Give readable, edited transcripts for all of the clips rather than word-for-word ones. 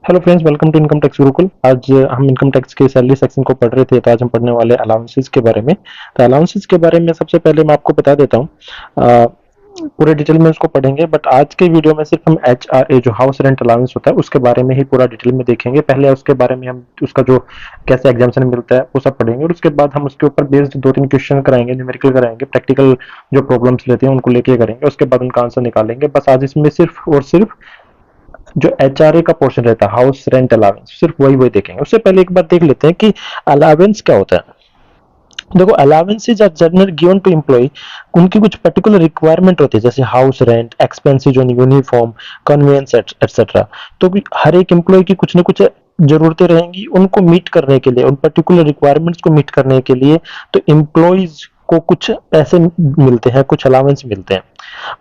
Hello friends, welcome to income tax Gurukul. आज हम income tax के सैलरी सेक्शन को पढ़ रहे थे, तो आज हम पढ़ने वाले अलाउंसेस के बारे में। तो अलाउंसेस के बारे में सबसे पहले मैं आपको बता देता हूँ। पूरे डिटेल में उसको पढ़ेंगे, बट आज के वीडियो में सिर्फ हम HRA जो हाउस रेंट अलाउंस होता है उसके बारे में ही पूरा डिटेल में देखेंगे। पहले उसके बारे में हम उसका जो कैसे एग्जाम्शन मिलता है वो सब पढ़ेंगे, और उसके बाद हम उसके ऊपर बेस्ड 2-3 क्वेश्चन कराएंगे, न्यूमेरिकल कराएंगे, प्रैक्टिकल जो प्रॉब्लम्स लेते हैं उनको लेके करेंगे, उसके बाद उनका आंसर निकालेंगे। बस आज इसमें सिर्फ और सिर्फ जो HRA का पोर्शन रहता है, हाउस रेंट अलावेंस, सिर्फ वही वही देखेंगे। उससे पहले एक बार देख लेते हैं कि अलावेंस क्या होता है। देखो, allowances are general given to employ. उनकी कुछ पर्टिकुलर रिक्वायरमेंट होती है, जैसे house rent, expenses on uniform, conveyance etcetera. तो हर एक एम्प्लॉय की कुछ न कुछ जरूरतें रहेंगी, उनको मीट करने के लिए, उन पर्टिकुलर रिक्वायरमेंट्स को मीट करने के लिए तो एम्प्लॉयज को कुछ पैसे मिलते हैं, कुछ अलावेंस मिलते हैं।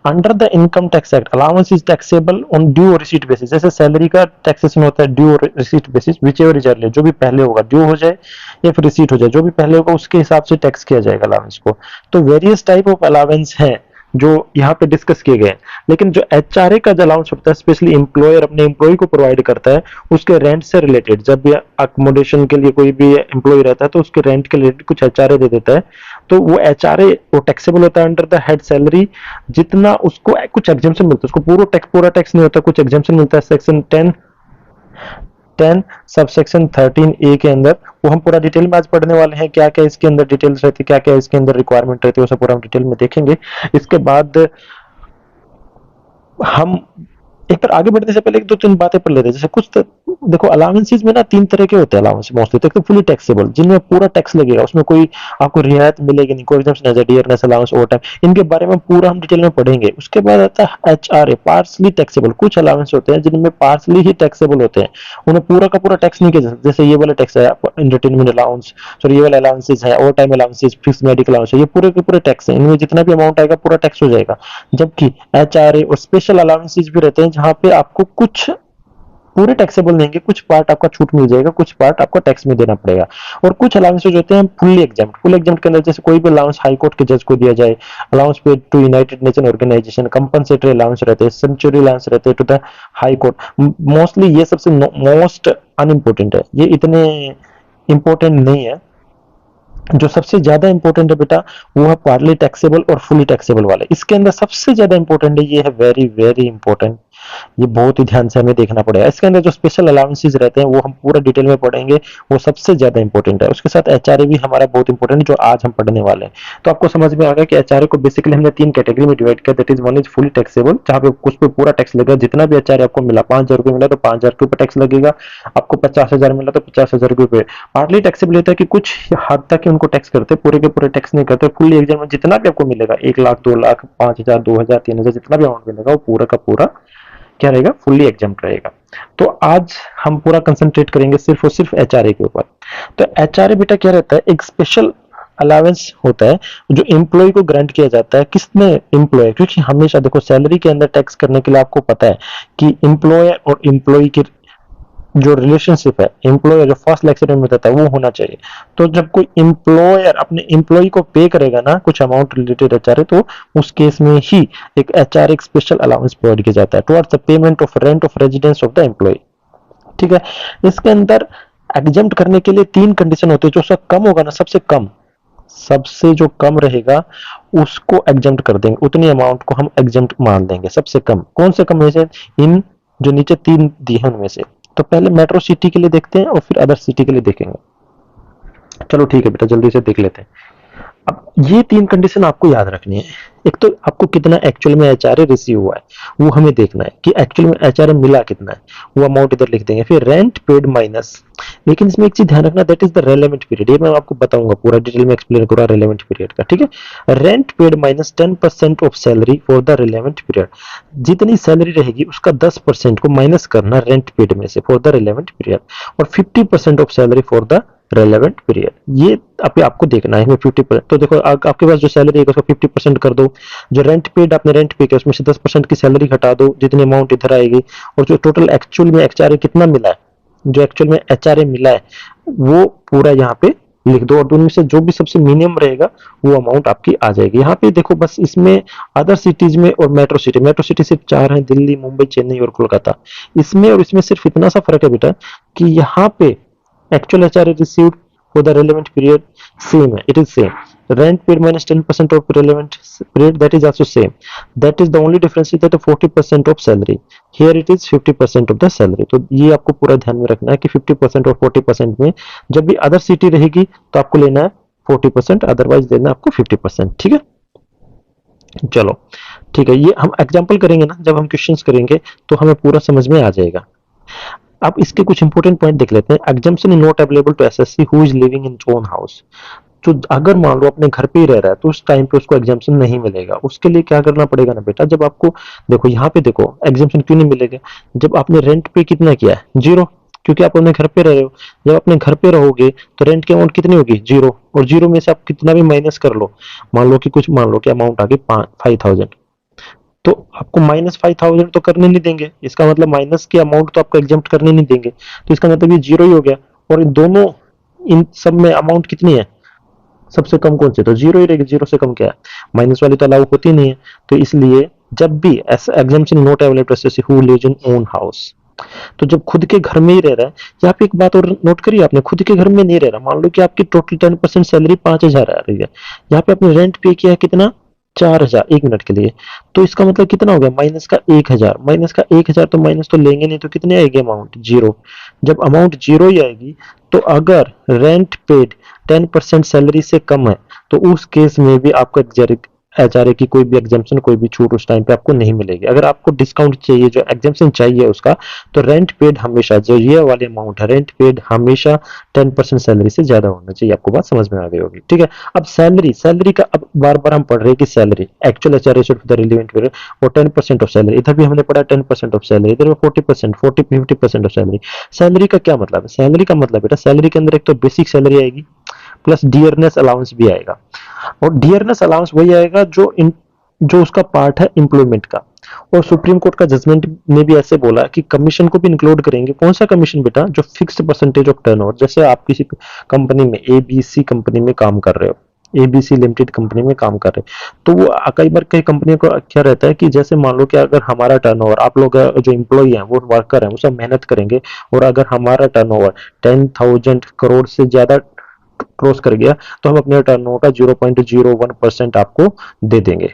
Under the income tax act, allowance is taxable on due और रिसीट बेसिस। जैसे सैलरी का टैक्सेशन होता है ड्यू और receipt basis, which ever is earlier, जो भी पहले होगा, ड्यू हो जाए या फिर रिसीट हो जाए, जो भी पहले होगा उसके हिसाब से टैक्स किया जाएगा अलाउंस को। तो वेरियस टाइप ऑफ अलाउंस है जो यहाँ पे डिस्कस किए गए हैं। लेकिन जो HRA का जो अलाउंस होता है, स्पेशली एम्प्लॉयर अपने एम्प्लॉय को प्रोवाइड करता है उसके रेंट से रिलेटेड। जब भी अकोमोडेशन के लिए कोई भी एम्प्लॉय रहता है तो उसके रेंट के रिलेटेड कुछ HRA दे देता है, तो वो HRA वो टैक्सेबल होता है अंडर द हेड सैलरी। जितना उसको कुछ एग्जेम्पशन मिलता है, उसको पूरा टैक्स नहीं होता, कुछ एग्जेम्पशन मिलता है सेक्शन 10 सब सेक्शन 13A के अंदर। वो हम पूरा डिटेल में आज पढ़ने वाले हैं, क्या क्या इसके अंदर डिटेल्स रहती है, क्या क्या इसके अंदर रिक्वायरमेंट रहती है, वो सब पूरा हम डिटेल में देखेंगे। इसके बाद हम एक बार आगे बढ़ने से पहले एक दो तीन बातें पढ़ लेते हैं। जैसे देखो, अलाउंसेस में ना तीन तरह के होते हैं अलाउंस मोस्टली। तो एक तो फुली टैक्सेबल, जिनमें पूरा टैक्स लगेगा, उसमें कोई आपको रियायत मिलेगी नहीं, कोई एग्जम्पशन नहीं, डियरनेस अलाउंस, ओवर टाइम, इनके बारे में पूरा हम डिटेल में पढ़ेंगे। उसके बाद आता है HRA, पार्सली टैक्सेबल। कुछ अलाउंस होते हैं जिनमें पार्सली ही टैक्सेबल होते हैं, उन्हें पूरा का पूरा टैक्स नहीं किया जा सकता। जैसे ये वाला टैक्स है एंटरटेनमेंट अलाउंस, सॉरी ये वाला अलाउंसेस है, over time allowances, fix medical allowance है, ये पूरे के पूरे टैक्स है, इनमें जितना भी अमाउंट आएगा पूरा टैक्स हो जाएगा। जबकि HRA और स्पेशल अलाउंसेस भी रहते हैं जहां पे आपको कुछ पूरे टैक्सेबल नहीं, कुछ पार्ट आपका छूट मिल जाएगा, कुछ पार्ट आपको टैक्स में देना पड़ेगा। और कुछ अलाउंसेज होते हैं फुल्ली एग्जाम्प्ट। फुल एग्जाम्प्ट के अंदर जैसे कोई भी अलाउंस हाई कोर्ट के जज को दिया जाए, allowance paid to United Nation Organization, compensatory allowance रहते हैं, सेंचुरी अलाउंस रहते हैं to the high court. Mostly ये सबसे मोस्ट अनइम्पोर्टेंट है, ये इतने इंपॉर्टेंट नहीं है। जो सबसे ज्यादा इंपॉर्टेंट है बेटा, वो है पार्टली टैक्सेबल और फुली टैक्सेबल वाले। इसके अंदर सबसे ज्यादा इंपॉर्टेंट है, ये है वेरी वेरी इंपॉर्टेंट, ये बहुत ही ध्यान से हमें देखना पड़ेगा। इसके अंदर जो स्पेशल अलाउंसेस रहते हैं वो हम पूरा डिटेल में पढ़ेंगे, वो सबसे ज्यादा इंपॉर्टेंट है। उसके साथ HRA भी हमारा बहुत इंपॉर्टेंट है, जो आज हम पढ़ने वाले हैं। तो आपको समझ में आ गया कि HRA को बेसिकली हमने तीन कैटेगरी में डिवाइड किया। That is one is fully taxable, जहां पे कुछ पे पूरा टैक्स लगेगा। जितना भी HRA आपको मिला, 5,000 रुपये मिला तो 5,000 के ऊपर टैक्स लगेगा, आपको 50,000 मिला तो 50,000 के ऊपर। पार्टली टैक्सेबल होता है कि कुछ हद तक उनको टैक्स करते हैं, पूरे के पूरे टैक्स नहीं करते। फुली एग्जाम में जितना भी आपको मिलेगा, 1 लाख, 2 लाख, 5,000, 2,000, 3,000, जितना भी अमाउंट मिलेगा वो पूरा का पूरा क्या रहेगा, फुल्ली एग्जाम्प्ट रहेगा। तो आज हम पूरा कंसंट्रेट करेंगे सिर्फ और सिर्फ HRA के ऊपर। तो HRA बेटा क्या रहता है, एक स्पेशल अलावेंस होता है जो एम्प्लॉय को ग्रांट किया जाता है। किसने, एम्प्लॉय, क्योंकि हमेशा देखो सैलरी के अंदर टैक्स करने के लिए आपको पता है कि एम्प्लॉयर और एम्प्लॉय की जो रिलेशनशिप है, एम्प्लॉयर जो फर्स्ट लेक्चर में बताता है वो होना चाहिए। तो जब कोई एम्प्लॉयर अपने एम्प्लॉय को पे करेगा ना कुछ अमाउंट रिलेटेड HRA, तो उस केस में ही एक HRA एक स्पेशल अलाउंस प्रोवाइड किया जाता है towards the payment of rent of residence of the employ. ठीक है। इसके अंदर एग्जेम्प्ट करने के लिए तीन कंडीशन होती है। जो सबसे कम होगा ना, सबसे जो कम रहेगा उसको एग्जेम्प्ट कर देंगे, उतनी अमाउंट को हम एग्जेम्प्ट मान लेंगे। सबसे कम कौन से कम में से, इन जो नीचे तीन दिए हैं उनमें से। तो पहले मेट्रो सिटी के लिए देखते हैं और फिर अदर सिटी के लिए देखेंगे। चलो ठीक है बेटा, जल्दी से देख लेते हैं। अब ये तीन कंडीशन आपको याद रखनी है। एक तो आपको कितना एक्चुअल में HRA रिसीव हुआ है वो हमें देखना है कि एक्चुअल में HRA मिला कितना है, वो अमाउंट इधर लिख देंगे। फिर रेंट पेड माइनस, लेकिन इसमें एक चीज ध्यान रखना, that is the relevant period. ये मैं आपको बताऊंगा पूरा डिटेल में, एक्सप्लेन करूंगा रेलेवेंट पीरियड का। ठीक है। Rent paid minus 10% of salary for the relevant period. जितनी सैलरी रहेगी उसका 10% को माइनस करना रेंट पेड में से फॉर द रेलेवेंट पीरियड, और 50% of salary for the relevant period. ये आपको देखना है इसमें 50%। तो देखो आपके पास जो सैलरी है उसको 50% कर दो, जो रेंट पेड आपने रेंट पे किया उसमें से 10% की सैलरी हटा दो, जितनी अमाउंट इधर आएगी, और जो टोटल एक्चुअल में HRA कितना मिला है, जो एक्चुअल में HRA मिला है वो पूरा यहाँ पे लिख दो और दोनों में से जो भी सबसे मिनिमम रहेगा वो अमाउंट आपकी आ जाएगी। यहाँ पे देखो बस इसमें अदर सिटीज में और मेट्रो सिटी सिर्फ 4 हैं, दिल्ली, मुंबई, चेन्नई और कोलकाता। इसमें और इसमें सिर्फ इतना सा फर्क है बेटा कि यहाँ पे actual HRA received for the relevant period same है, it is same. Rent paid minus 10% of relevant period, that is also same. That is the only difference is that 40% of salary. Here it is 50% of the salary. तो ये आपको पूरा ध्यान में रखना है कि 50% और 40% में जब भी अदर सिटी रहेगी तो आपको लेना है 40%, अदरवाइज लेना है आपको 50%। ठीक है, चलो ठीक है, ये हम एग्जाम्पल करेंगे ना, जब हम क्वेश्चंस करेंगे तो हमें पूरा समझ में आ जाएगा। अब इसके कुछ इंपॉर्टेंट पॉइंट देख लेते हैं। Exemption is not available to assessee who is living in own house. तो अगर मान लो अपने घर पे ही रह रहा है तो उस टाइम पे उसको एग्जाम्पशन नहीं मिलेगा। उसके लिए क्या करना पड़ेगा ना बेटा, जब आपको देखो यहाँ पे देखो एग्जाम्पशन क्यों नहीं मिलेगा, जब आपने रेंट पे कितना किया है, जीरो, क्योंकि आप अपने घर पे रह रहे हो। जब अपने घर पे रहोगे तो रेंट की अमाउंट कितनी होगी, जीरो, और जीरो में से आप कितना भी माइनस कर लो, मान लो कि अमाउंट आ गई 5,000, तो आपको -5,000 तो करने नहीं देंगे। इसका मतलब माइनस की अमाउंट तो आपको एग्जाम्प्ट करने नहीं देंगे, तो इसका मतलब ये जीरो ही हो गया। और इन दोनों, इन सब में अमाउंट कितनी है, सबसे कम कौन सी, तो जीरो ही रहेगी। जीरो से कम क्या है, माइनस वाली तो अलाउ होती नहीं है। तो इसलिए जब भी exemption not available to assessee who lives in own house, तो जब खुद के घर में ही रह रहा है, यहाँ पे एक बात और नोट करिए आपने, खुद के घर में नहीं रह रहा, मान लो कि आपकी टोटल 10% सैलरी 5,000 आ रही है, यहाँ पे आपने रेंट पे किया है कितना, 4,000 एक मिनट के लिए। तो इसका मतलब कितना हो गया, माइनस का 1,000, माइनस का 1,000, तो माइनस तो लेंगे नहीं, तो कितनी आएगी अमाउंट, जीरो। जब अमाउंट जीरो ही आएगी तो अगर रेंट पेड 10% सैलरी से कम है तो उस केस में भी आपको एचआरए की कोई भी एग्जाम्पशन, कोई भी छूट उस टाइम पे आपको नहीं मिलेगी। अगर आपको डिस्काउंट चाहिए, जो एग्जाम्पशन चाहिए उसका, तो रेंट पेड हमेशा, जो ये वाली अमाउंट है, रेंट पेड हमेशा 10% सैलरी से ज्यादा होना चाहिए। आपको बात समझ में आ गई होगी, ठीक है। अब सैलरी का अब बार बार हम पढ़ रहे हैं कि salary actual HRA should the relevant period और 10% ऑफ सैलरी, इधर भी हमने पढ़ा 10% ऑफ सैलरी, इधर 40%, 50% ऑफ सैलरी। सैलरी का क्या मतलब है, सैलरी का मतलब बेटा, सैलरी के अंदर एक तो बेसिक सैलरी आएगी प्लस डियरनेस अलाउंस भी आएगा। और डियरनेस अलाउंस वही आएगा जो उसका पार्ट है एम्प्लॉयमेंट का। और सुप्रीम कोर्ट का जजमेंट ने भी ऐसे बोला कि कमीशन को भी इंक्लूड करेंगे। कौन सा कमीशन बेटा, जो फिक्स्ड परसेंटेज ऑफ टर्नओवर, जैसे आप किसी कंपनी में, एबीसी कंपनी में काम कर रहे हो, एबीसी लिमिटेड कंपनी में काम कर रहे हैं, तो वो कई बार कई कंपनियों को क्या रहता है कि जैसे मान लो कि अगर हमारा टर्नओवर, आप लोग जो एम्प्लॉय हैं, वो वर्कर हैं, वो सब मेहनत करेंगे, और अगर हमारा टर्नओवर 10,000 करोड़ से ज्यादा क्रॉस कर गया तो हम अपने टर्नओवर का 0.01% आपको दे देंगे।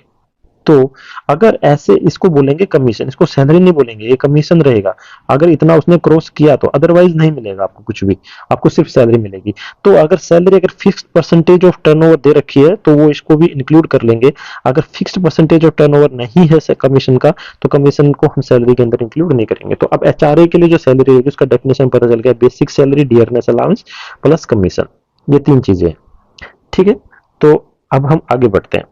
तो अगर ऐसे इसको बोलेंगे कमीशन, इसको सैलरी नहीं बोलेंगे, ये कमीशन रहेगा अगर इतना उसने क्रॉस किया तो। अदरवाइज नहीं मिलेगा आपको कुछ भी, आपको सिर्फ सैलरी मिलेगी। तो अगर सैलरी अगर फिक्स्ड परसेंटेज ऑफ टर्नओवर दे रखी है तो वो इसको भी इंक्लूड कर लेंगे। अगर फिक्स्ड परसेंटेज ऑफ टर्नओवर नहीं है कमीशन का, तो कमीशन को हम सैलरी के अंदर इंक्लूड नहीं करेंगे। तो अब एचआरए के लिए जो सैलरी रहेगी उसका डेफिनेशन पता चल गया, basic salary, dearness allowance plus commission, ये तीन चीजें, ठीक है। तो अब हम आगे बढ़ते हैं।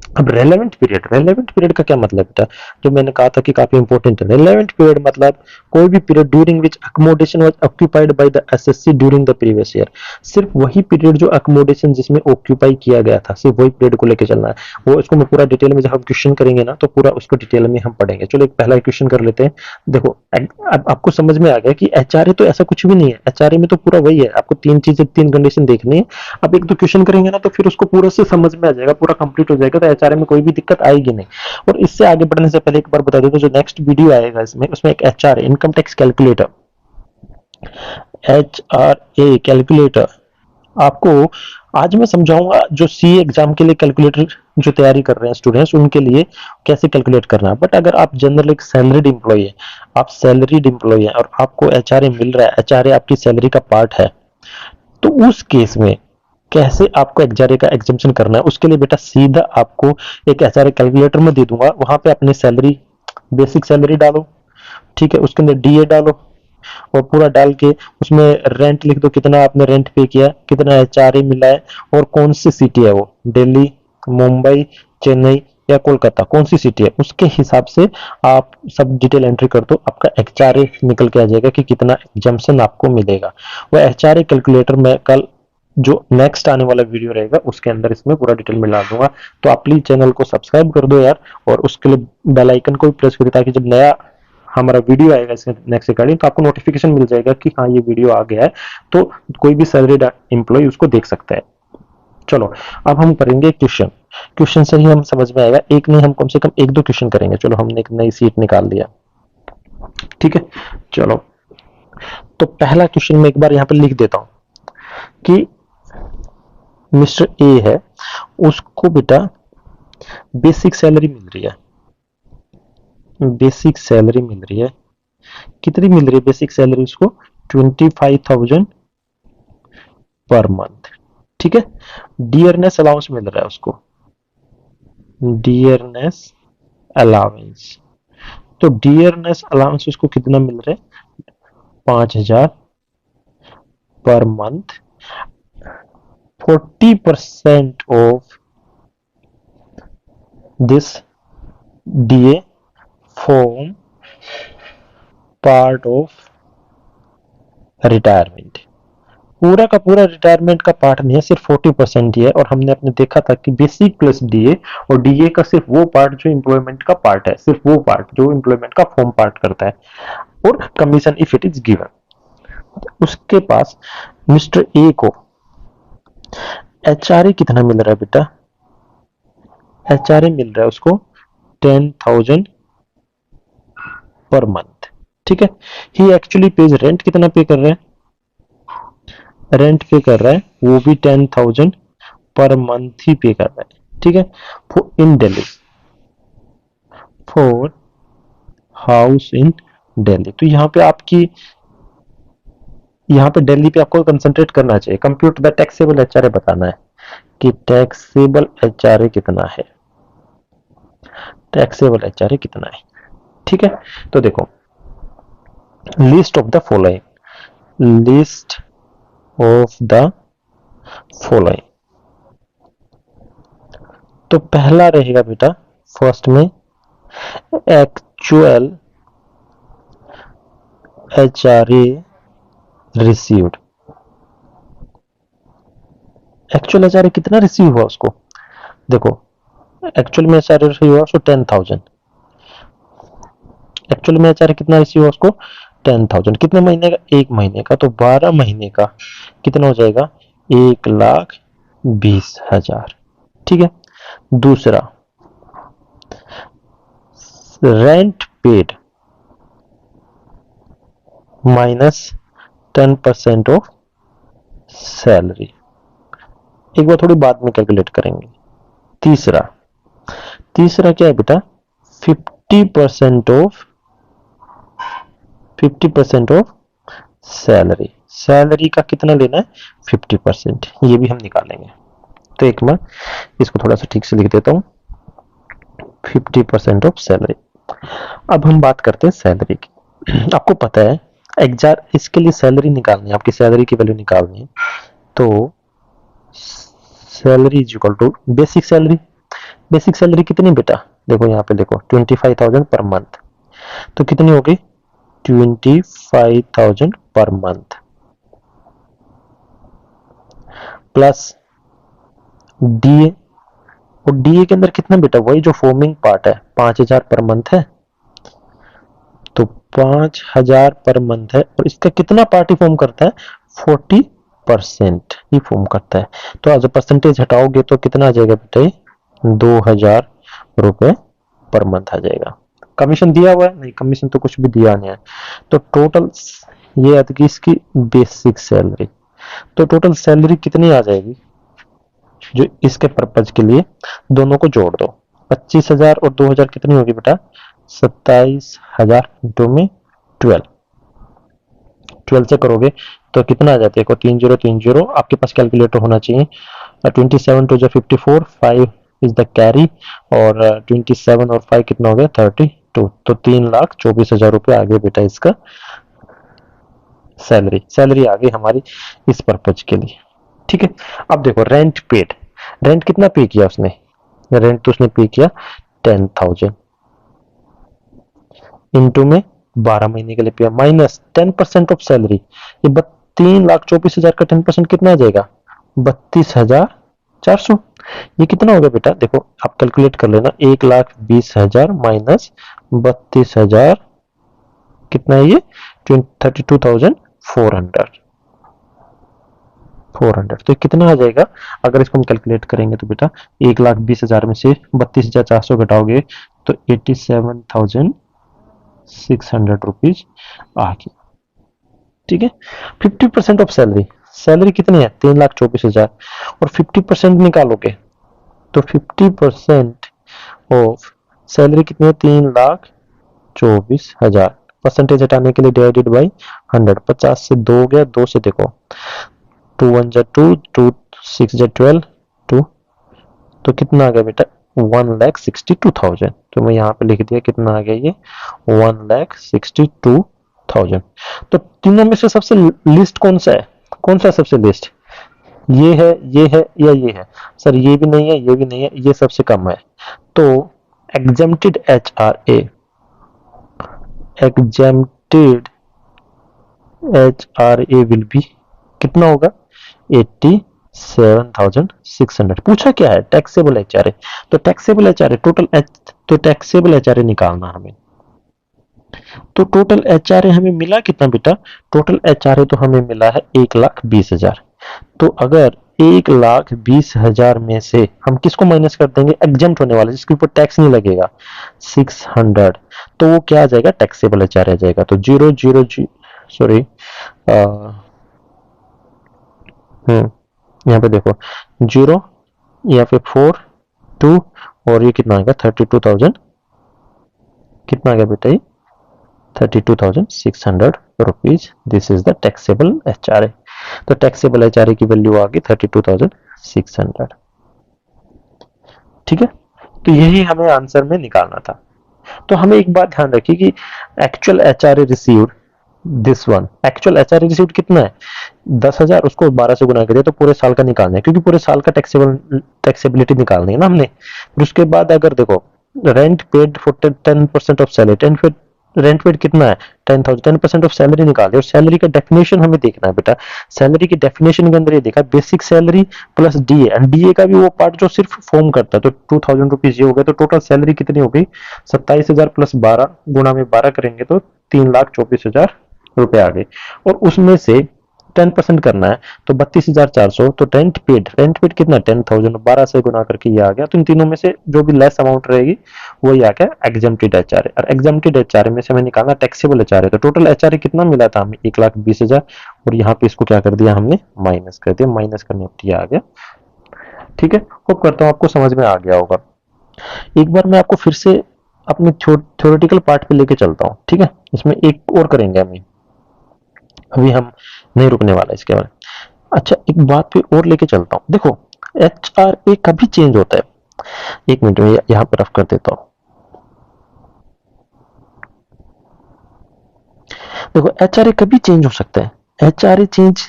अब रेलेवेंट पीरियड का क्या मतलब बेटा, जो मैंने कहा था कि काफी इंपॉर्टेंट है। रेलेवेंट पीरियड मतलब कोई भी period during which accommodation was occupied by the assessee during the previous year. सिर्फ वही पीरियड जो अकोमोडेशन जिसमें ऑक्यूपाई किया गया था, सिर्फ वही पीरियड को लेकर चलना है। वो इसको मैं पूरा डिटेल में, जब हम क्वेश्चन करेंगे ना तो पूरा उसको डिटेल में हम पढ़ेंगे। चलो एक पहला क्वेश्चन कर लेते हैं। देखो अब आपको समझ में आ गया कि एचआरए तो ऐसा कुछ भी नहीं है, एचआरए में तो पूरा वही है, आपको तीन चीजें, तीन कंडीशन देखनी है। अब एक दो क्वेश्चन करेंगे ना तो फिर उसको पूरा से समझ में आ जाएगा, पूरा कंप्लीट हो जाएगा, तो एचआरए में कोई भी दिक्कत आएगी नहीं। और इससे आगे बढ़ने से पहले एक बार बता देता हूं, जो नेक्स्ट वीडियो आएगा इसमें, उसमें एक HRA income tax calculator, HRA calculator आपको आज मैं समझाऊंगा। जो सी एग्जाम के लिए कैलकुलेटर जो तैयारी कर रहे हैं स्टूडेंट्स, उनके लिए कैसे कैलकुलेट करना है। बट अगर आप जनरल एक सैलरीड एम्प्लॉय है, आप सैलरीड एम्प्लॉय है और आपको एचआरए मिल रहा है, एचआरए आपकी सैलरी का पार्ट है, तो उस केस में कैसे आपको एचआरए का एग्जाम्पशन करना है, उसके लिए बेटा सीधा आपको एक एचआरए कैलकुलेटर में दे दूंगा। वहां पे अपनी सैलरी, बेसिक सैलरी डालो, ठीक है, उसके अंदर डीए डालो, और पूरा डाल के उसमें रेंट लिख दो, कितना आपने रेंट पे किया, कितना एचआरए मिला है, और कौन सी सिटी है वो, दिल्ली, मुंबई, चेन्नई या कोलकाता, कौन सी सिटी है, उसके हिसाब से आप सब डिटेल एंट्री कर दो, आपका एचआरए निकल के आ जाएगा कि कितना एग्जाम्पशन आपको मिलेगा। वह एचआरए कैलकुलेटर में कल जो नेक्स्ट आने वाला वीडियो रहेगा उसके अंदर इसमें पूरा डिटेल में ला दूंगा। तो आप प्लीज चैनल को सब्सक्राइब कर दो यार, और उसके लिए बेल आइकन को भी प्रेस करिए, ताकि जब नया हमारा वीडियो आएगा इसके नेक्स्ट रिगार्डिंग, तो आपको नोटिफिकेशन मिल जाएगा कि हाँ ये वीडियो आ गया है, तो कोई भी सैलरीड एम्प्लॉय उसको देख सकता है। चलो अब हम करेंगे क्वेश्चन। क्वेश्चन से ही हम समझ में आएगा, एक नहीं हम कम से कम एक दो क्वेश्चन करेंगे। चलो हमने एक नई सीट निकाल लिया, ठीक है। चलो तो पहला क्वेश्चन मैं एक बार यहाँ पे लिख देता हूं कि मिस्टर ए है, उसको बेटा बेसिक सैलरी मिल रही है। बेसिक सैलरी मिल रही है, कितनी मिल रही है बेसिक सैलरी उसको? 25,000 पर मंथ, ठीक है। डियरनेस अलाउंस मिल रहा है उसको, डियरनेस अलाउंस। तो डियरनेस अलाउंस उसको कितना मिल रहा है? 5,000 per month. 40% of this DA form part of retirement. पूरा का पूरा रिटायरमेंट का पार्ट नहीं है, सिर्फ 40% ही है। और हमने अपने देखा था कि बेसिक प्लस डीए, और डीए का सिर्फ वो पार्ट जो एम्प्लॉयमेंट का पार्ट है, सिर्फ वो पार्ट जो एम्प्लॉयमेंट का फॉर्म पार्ट करता है, और commission if it is given. उसके पास मिस्टर ए को एचआरए कितना मिल रहा है बेटा? एचआरए मिल रहा है उसको 10,000 पर मंथ, ठीक है। ही एक्चुअली पेज रेंट कितना पे कर रहा है? रेंट पे कर रहा है वो भी 10,000 पर मंथ ही पे कर रहा है, ठीक है। For in Delhi, for house in Delhi. तो यहाँ पे आपकी, यहाँ पे दिल्ली पे आपको कंसंट्रेट करना चाहिए। कंप्यूट द टैक्सेबल एचआरए बताना है कि टैक्सेबल एचआरए कितना है, टैक्सेबल एचआरए कितना है, ठीक है। तो देखो list of the following, list of the following. तो पहला रहेगा बेटा फर्स्ट में actual HRA received. Actual HRA कितना रिसीव हुआ उसको? देखो एक्चुअल में एचआरए रिसीव हुआ उसको 10,000। एक्चुअल में एचआरए कितना रिसीव हुआ उसको? 10,000। कितने महीने का? एक महीने का। तो 12 महीने का कितना हो जाएगा? 1,20,000, ठीक है। दूसरा rent paid minus 10% of salary. एक बार थोड़ी बाद में कैलकुलेट करेंगे। तीसरा, तीसरा क्या है बेटा? 50% ऑफ, 50% ऑफ सैलरी। सैलरी का कितना लेना है? 50%। ये भी हम निकालेंगे। तो एक मैं इसको थोड़ा सा ठीक से लिख देता हूं, 50% ऑफ सैलरी। अब हम बात करते हैं सैलरी की। आपको पता है इसके लिए सैलरी निकालनी है, आपकी सैलरी की वैल्यू निकालनी है। तो salary is equal to basic salary. Basic salary कितनी बेटा? देखो यहाँ पे देखो 25,000 पर मंथ। तो कितनी हो गई? 25,000 पर मंथ प्लस डीए। और डीए के अंदर कितना बेटा? वही जो फॉर्मिंग पार्ट है, 5,000 पर मंथ है। तो 5,000 पर मंथ है, और इसका कितना पार्ट ही फॉर्म करता है? 40% ही फॉर्म करता है। तो एज परसेंटेज हटाओगे तो कितना आ जाएगा बेटा? ये 2,000 रुपए पर मंथ आ जाएगा। कमीशन दिया हुआ है? नहीं, कमीशन तो कुछ भी दिया नहीं है। तो टोटल ये आती इसकी बेसिक सैलरी। तो टोटल सैलरी कितनी आ जाएगी जो इसके पर्पज के लिए? दोनों को जोड़ दो, 25,000 और 2,000 कितनी होगी बेटा? 27,000 इंटू में 12 से करोगे तो कितना आ जाता है? 3030 आपके पास कैलकुलेटर होना चाहिए। 27 टू 54, 5 इज द कैरी, और 27 और 5 कितना हो गया? 32। तो 3,24,000 रुपए आ गए बेटा इसका सैलरी। सैलरी आ गई हमारी इस पर्पज के लिए, ठीक है। अब देखो रेंट पेड, रेंट कितना पे किया उसने? रेंट तो उसने पे किया 10,000 इंटू में 12 महीने के लिए पे, माइनस 10% ऑफ सैलरी। ये 3,24,000 का 10% कितना आ जाएगा? 32,400। ये कितना हो गया बेटा? देखो आप कैलकुलेट कर लेना, 1,20,000 माइनस 32,400 कितना है ये 32,400 400। तो कितना आ जाएगा अगर इसको हम कैलकुलेट करेंगे तो बेटा 1,20,000 में से 32,400 घटाओगे तो 87,600 रुपीज आ गई। ठीक है, 50% ऑफ सैलरी, सैलरी कितनी है 3,24,000 और 50% निकालोगे तो 50% ऑफ सैलरी कितनी है 3,24,000। परसेंटेज हटाने के लिए डिवाइडेड बाई 100, 50 से 2 गया, 2 से देखो 2 1 जा 2, 2 6 जा 12, 2 तो कितना आ गया बेटा 1,62,000। तो मैं यहाँ पे लिख दिया कितना आ गया ये 1,62,000। तो तीनों में से सबसे लिस्ट कौन सा है, कौन सा सबसे लिस्ट, ये है, ये है या ये है? सर ये भी नहीं है, ये भी नहीं है, ये सबसे कम है। तो exempted HRA, exempted HRA will be कितना होगा 87,600। पूछा क्या है टैक्सेबल HRA, तो टैक्सेबल HRA टोटल तो टैक्सेबल HRA निकालना हमें। तो टोटल HRA हमें मिला कितना बेटा, टोटल HRA तो हमें मिला है 1,20,000। तो अगर 1,20,000 में से हम किसको माइनस कर देंगे, एग्जेम्प्ट होने वाले जिसके ऊपर टैक्स नहीं लगेगा 600, तो वो क्या आ जाएगा टैक्सेबल HRA आ जाएगा। तो 0 सॉरी यहाँ पे देखो 0 या फिर 4 2 और ये कितना आ गया 32,000, कितना आ गया बेटा ये 32,600 rupees. This is the taxable HRA। तो टैक्सेबल HRA की वैल्यू आ गई 32,600। ठीक है, तो यही हमें आंसर में निकालना था। तो हमें एक बात ध्यान रखिए कि actual HRA received, this one actual HRA received कितना है 10,000, उसको 12 से गुना करिए तो पूरे साल का निकालना है, क्योंकि पूरे साल का टैक्सेबिलिटी निकालनी है ना हमने। फिर उसके बाद अगर देखो rent paid for 10% of salary, rent paid कितना है 10,000, 10% ऑफ सैलरी निकाल और सैलरी का डेफिनेशन हमें देखना है बेटा। सैलरी की डेफिनेशन के अंदर ये देखा basic salary plus DA, and DA का भी वो पार्ट जो सिर्फ फॉर्म करता है। तो 2,000 रुपीज ये हो गया, तो टोटल सैलरी कितनी हो गई 27,000 प्लस 12 गुणा में 12 करेंगे तो 3,24,000 रुपए आ गए। और उसमें से 10% करना है तो 32,400। तो रेंट पेड कितना 10,000, 12 से गुना करके ये आ गया। तो इन तीनों में से जो भी लेस अमाउंट रहेगी वही आ गया एग्जेम्प्टेड HRA। और एग्जेम्प्टेड HRA में से हमें निकालना टैक्सेबल HRA। तो टोटल HRA कितना मिला था हमें 1,20,000 और यहाँ पे इसको क्या कर दिया हमने माइनस कर दिया, माइनस करने पर आ गया। ठीक है, होप करता हूँ आपको समझ में आ गया होगा। एक बार मैं आपको फिर से अपने थ्योरेटिकल पार्ट पे लेके चलता हूँ। ठीक है, इसमें एक और करेंगे हम, अभी हम नहीं रुकने वाला इसके बारे में। अच्छा एक बात पे और लेके चलता हूँ, देखो HRA कभी चेंज होता है, एक मिनट में यहाँ पे रफ कर देता हूँ। देखो HRA कभी चेंज हो सकता है, HRA चेंज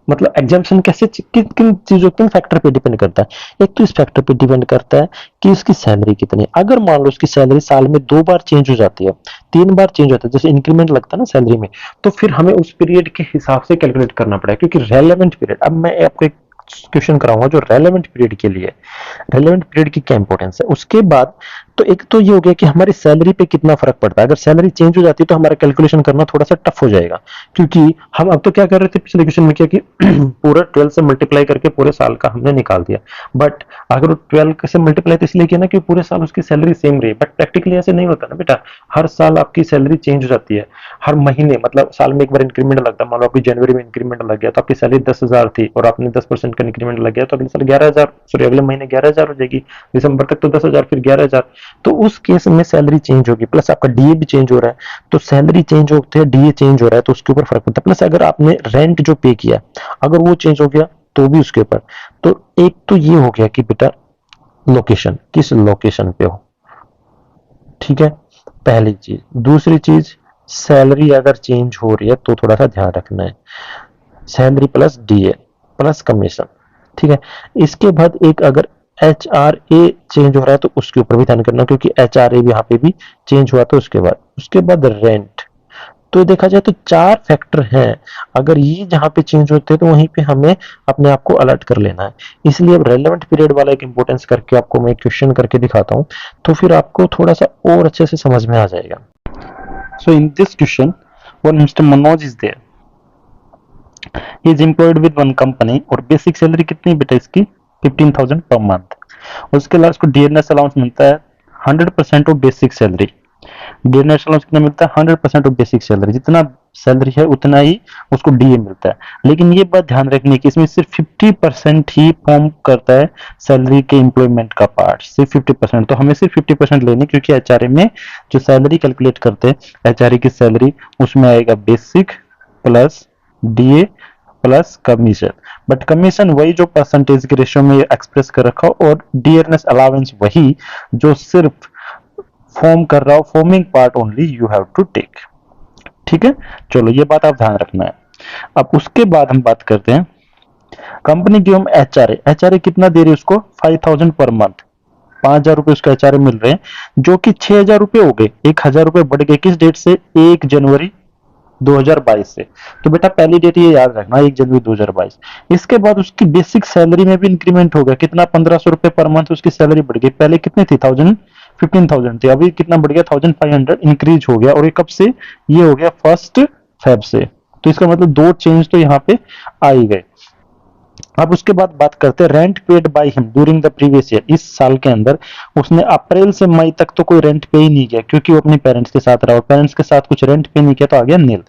मतलब एग्जाम्पशन कैसे किन किन चीजों किन फैक्टर पे डिपेंड करता है। एक तो इस फैक्टर पे डिपेंड करता है कि उसकी सैलरी कितनी है। अगर मान लो उसकी सैलरी साल में 2 बार चेंज हो जाती है, 3 बार चेंज होता है, जैसे इंक्रीमेंट लगता है ना सैलरी में, तो फिर हमें उस पीरियड के हिसाब से कैलकुलेट करना पड़ेगा। क्योंकि रेलेवेंट पीरियड, अब मैं आपको एक क्वेश्चन कराऊंगा जो रेलेवेंट पीरियड के लिए, रेलेवेंट पीरियड की क्या इंपॉर्टेंस है। उसके बाद तो एक तो ये हो गया कि हमारी सैलरी पे कितना फर्क पड़ता है। अगर सैलरी चेंज हो जाती है तो हमारा कैलकुलेशन करना थोड़ा सा टफ हो जाएगा, क्योंकि हम अब तो क्या कर रहे थे पिछले क्वेश्चन में क्या कि पूरा 12 से मल्टीप्लाई करके पूरे साल का हमने निकाल दिया। बट अगर वो 12 से मल्टीप्लाई तो इसलिए किया ना कि पूरे साल उसकी सैलरी सेम रही, बट प्रैक्टिकली ऐसे नहीं होता ना बेटा। हर साल आपकी सैलरी चेंज हो जाती है, हर महीने मतलब साल में एक बार इंक्रीमेंट लगता है। मान लो आपकी जनवरी में इंक्रीमेंट लग गया तो आपकी सैलरी 10,000 थी और आपने 10% का इंक्रीमेंट लग गया तो अगले साल 11,000, सॉरी अगले महीने 11,000 हो जाएगी। दिसंबर तक तो 10,000 फिर 11,000, तो उस केस में सैलरी चेंज होगी। प्लस आपका DA भी चेंज हो रहा है, तो सैलरी चेंज होते हैं DA चेंज हो रहा है तो उसके ऊपर फर्क पड़ता है। प्लस अगर आपने रेंट जो पे किया अगर वो चेंज हो गया तो भी उसके ऊपर। तो एक तो ये हो गया कि बेटा लोकेशन, किस लोकेशन पे हो, ठीक है पहली चीज। दूसरी चीज सैलरी अगर चेंज हो रही है तो थोड़ा सा ध्यान रखना है, salary plus DA plus commission. ठीक है, इसके बाद एक अगर HRA चेंज हो रहा है तो उसके ऊपर भी ध्यान करना, क्योंकि HRA भी यहाँ पे भी चेंज हुआ तो उसके बाद रेंट। तो देखा जाए तो 4 फैक्टर हैं, अगर ये जहाँ पे चेंज होते हैं तो वहीं पे हमें अपने आप को अलर्ट कर लेना है। इसलिए अब रेलेवेंट पीरियड वाला एक इंपॉर्टेंस करके आपको मैं क्वेश्चन करके दिखाता हूँ, तो फिर आपको थोड़ा सा और अच्छे से समझ में आ जाएगा। So in this question, one Mr. Manoj is there. He is employed with one company और बेसिक सैलरी कितनी बेटा इसकी 15,000 पर मंथ। उसके अलावा उसको डीएनएस अलाउंस मिलता है 100% of basic salary. DNS allowance कितना मिलता है 100% ऑफ बेसिक सैलरी, जितना सैलरी है उतना ही उसको डीए मिलता है। लेकिन ये बात ध्यान रखने की, इसमें सिर्फ 50% ही फॉर्म करता है सैलरी के एम्प्लॉयमेंट का पार्ट, सिर्फ 50%। तो हमें सिर्फ 50% लेनी, क्योंकि एचआरए में जो सैलरी कैलकुलेट करते हैं एचआरए की सैलरी, उसमें आएगा basic plus DA plus commission. But commission वही जो परसेंटेज के रेशियो में एक्सप्रेस कर रखा हो, और डीएनएस अलावेंस वही जो सिर्फ फॉर्म कर रहा हो, forming part only you have to take. ठीक है, चलो ये बात आप ध्यान रखना है। अब उसके बाद हम बात करते हैं कंपनी की हम एचआरए। एचआरए कितना दे रही है उसको 5,000 पर मंथ, 5,000 रुपए उसको एचआरए मिल रहे हैं, जो कि 6,000 रुपए हो गए, 1,000 रुपए बढ़ गए। किस डेट से? 1 जनवरी 2022 से। तो बेटा पहली डेट ये याद रखना, 1 जनवरी 2022। इसके बाद उसकी बेसिक सैलरी में भी इंक्रीमेंट हो गया, कितना 1,500 रुपए पर मंथ उसकी सैलरी बढ़ गई। पहले कितनी थी 15,000 थी, अभी कितना बढ़ गया 1,500 इंक्रीज हो गया। और ये कब से? ये हो गया 1 फेब से। तो इसका मतलब 2 चेंज तो यहाँ पे आ ही गए। अब उसके बाद बात करते हैं rent paid by him during the previous year. इस साल के अंदर उसने अप्रैल से मई तक तो कोई रेंट पे ही नहीं किया, क्योंकि वो अपने पेरेंट्स के साथ रहा, और पेरेंट्स के साथ कुछ रेंट पे नहीं किया तो आ गया नील।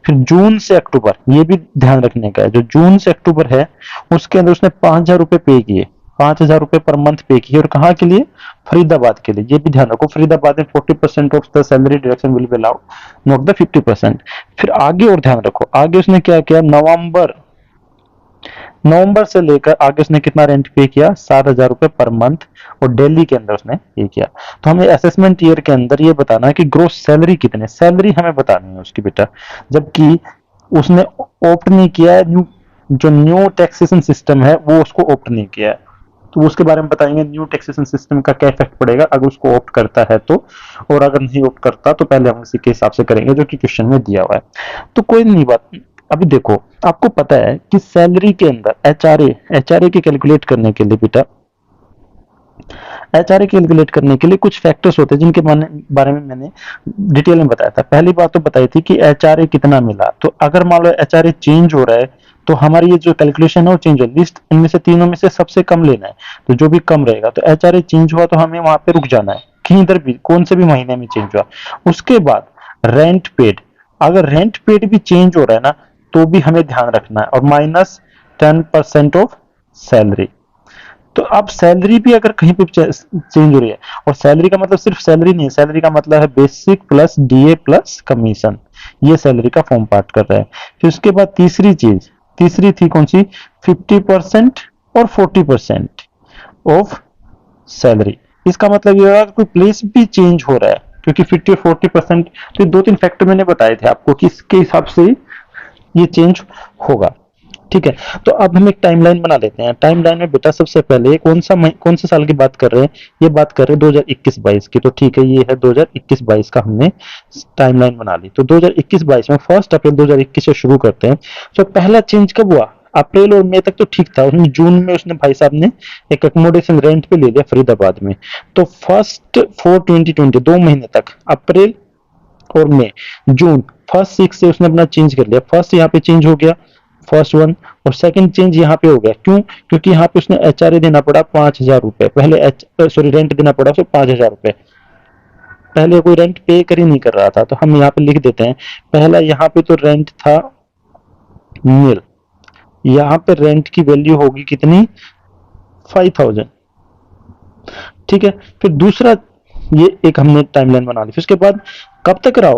फिर जून से अक्टूबर, ये भी ध्यान रखने का है, जो जून से अक्टूबर है उसके अंदर उसने 5,000 रुपए पे किए, 5,000 रुपए पर मंथ पे किए। और कहाँ के लिए? फरीदाबाद के लिए। ये भी ध्यान रखो, फरीदाबाद में 40% of the salary deduction will be allowed, not the 50%। फिर आगे और ध्यान रखो, आगे उसने क्या किया, नवंबर से लेकर आगे उसने कितना रेंट पे किया? 7,000 रुपए पर मंथ, और दिल्ली के अंदर उसने ये किया। तो हमें असेसमेंट ईयर के अंदर ये बताना है कि ग्रोस सैलरी कितने, सैलरी हमें बतानी है उसकी बेटा, जबकि उसने ऑप्ट नहीं किया है, जो न्यू टैक्सेशन सिस्टम है वो उसको ऑप्ट नहीं किया है। तो उसके बारे में बताएंगे न्यू टैक्सेशन सिस्टम का क्या इफेक्ट पड़ेगा अगर उसको ऑप्ट करता है तो, और अगर नहीं ऑप्ट करता तो पहले हम इसी के हिसाब से करेंगे जो कि क्वेश्चन में दिया हुआ है। तो कोई नहीं बात। अभी देखो, आपको पता है कि सैलरी के अंदर एचआरए की कैलकुलेट करने के लिए बेटा, एचआरए कैलकुलेट करने के लिए कुछ फैक्टर्स होते हैं जिनके बारे में मैंने डिटेल में बताया था। पहली बात तो बताई थी कि एचआरए कितना मिला। तो अगर मान लो एचआरए चेंज हो रहा है तो हमारी ये जो कैलकुलेशन है वो चेंज हो, लिस्ट इनमें से तीनों में से सबसे कम लेना है, तो जो भी कम रहेगा। तो एचआरए चेंज हुआ तो हमें वहां पे रुक जाना है, कहीं इधर भी कौन से भी महीने में चेंज हुआ। उसके बाद रेंट पेड, अगर रेंट पेड भी चेंज हो रहा है ना तो भी हमें ध्यान रखना है, और -10% ऑफ सैलरी। तो अब सैलरी भी अगर कहीं पे चेंज हो रही है, और सैलरी का मतलब सिर्फ सैलरी नहीं है, सैलरी का मतलब है basic plus DA plus commission, ये सैलरी का फॉर्म पार्ट कर रहा है। फिर उसके बाद तीसरी थी कौन सी? 50% और 40% ऑफ सैलरी। इसका मतलब ये होगा कि कोई प्लेस भी चेंज हो रहा है, क्योंकि 50 और 40%, तो ये 2-3 फैक्टर मैंने बताए थे आपको कि इसके हिसाब से ये चेंज होगा। ठीक है, तो अब हम एक टाइमलाइन बना लेते हैं। टाइमलाइन में बेटा सबसे पहले कौन से साल की बात कर रहे हैं? ये बात कर रहे हैं 2021-22 की। तो ठीक है, ये है 2021-22 का हमने टाइमलाइन बना ली। तो 2021-22 में 1 अप्रैल 2021 से शुरू करते हैं। तो पहला चेंज कब हुआ? अप्रैल और मई तक तो ठीक था, उसमें जून में उसने भाई साहब ने एक अकोमोडेशन रेंट पे ले लिया फरीदाबाद में। तो 1 4 2020 2 महीने तक, अप्रैल और मई, जून, 1 6 से उसने अपना चेंज कर लिया। फर्स्ट यहाँ पे चेंज हो गया, फर्स्ट वन, और सेकंड चेंज यहाँ पे हो गया। क्यों? क्योंकि यहाँ पे उसने एचआरए देना पड़ा 5,000 रुपए, पहले रेंट देना पड़ा उसे 5,000 रुपए। पहले कोई रेंट पे कर ही नहीं कर रहा था, तो हम यहाँ पे लिख देते हैं, पहला यहाँ पे तो रेंट था नील, यहाँ पे रेंट की वैल्यू होगी कितनी? 5,000। ठीक है, फिर दूसरा, ये एक हमने टाइमलाइन बना ली। फिर उसके बाद कब तक रहा?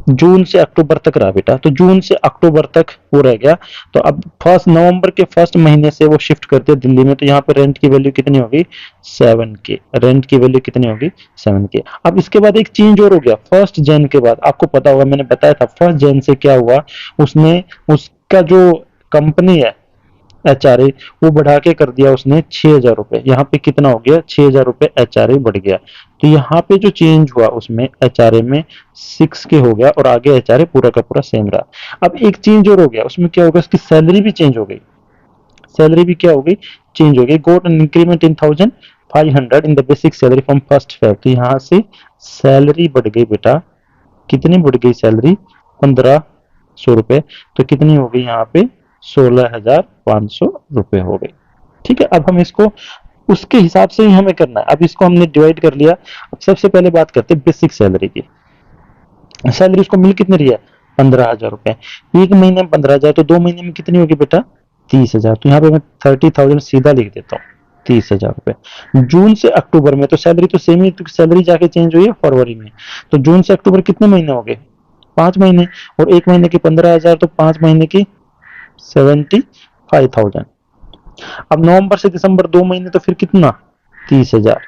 जून से अक्टूबर तक रहा बेटा। तो जून से अक्टूबर तक वो रह गया। तो अब नवंबर के फर्स्ट महीने से वो शिफ्ट कर दिया दिल्ली में। तो यहाँ पे रेंट की वैल्यू कितनी होगी? 7K। रेंट की वैल्यू कितनी होगी? 7K। अब इसके बाद एक चेंज और हो गया 1 जन के बाद। आपको पता होगा, मैंने बताया था 1 जन से क्या हुआ, उसने उसका जो कंपनी है एचआरए वो बढ़ा के कर दिया उसने 6,000 रुपए। यहाँ पे कितना हो गया? 6,000 रुपए एचआरए बढ़ गया। तो यहाँ पे जो चेंज हुआ उसमें एचआरए में 6K हो गया, और आगे एचआरए पूरा का पूरा सेम रहा। अब एक चेंज और हो गया, उसमें क्या होगा? उसकी सैलरी भी चेंज हो गई। सैलरी भी क्या हो गई? चेंज हो गई। गोट an increment in 1,500 in the basic salary from 1 Feb. तो यहाँ से सैलरी बढ़ गई बेटा कितनी बढ़ गई सैलरी? 1500 रुपए। तो कितनी हो गई यहाँ पे? 16,500 रुपए हो गई। ठीक है, अब हम इसको उसके हिसाब से ही हमें करना है। अब इसको हमने डिवाइड कर लिया। अब सबसे पहले बात करते हैं बेसिक सैलरी की। सैलरी उसको मिल कितनी रही है? 15,000 रुपए। एक महीने में 15,000, तो 2 महीने में कितनी होगी बेटा? 30,000। तो यहाँ पे मैं 30,000 सीधा लिख देता हूँ, 30,000 रुपए। जून से अक्टूबर में तो सैलरी तो सेम ही, तो सैलरी जाके चेंज हुई है फरवरी में। तो जून से अक्टूबर कितने महीने हो गए? 5 महीने। और एक महीने की 15,000, तो 5 महीने की 75,000। अब नवंबर से दिसंबर 2 महीने, तो फिर कितना? 30,000।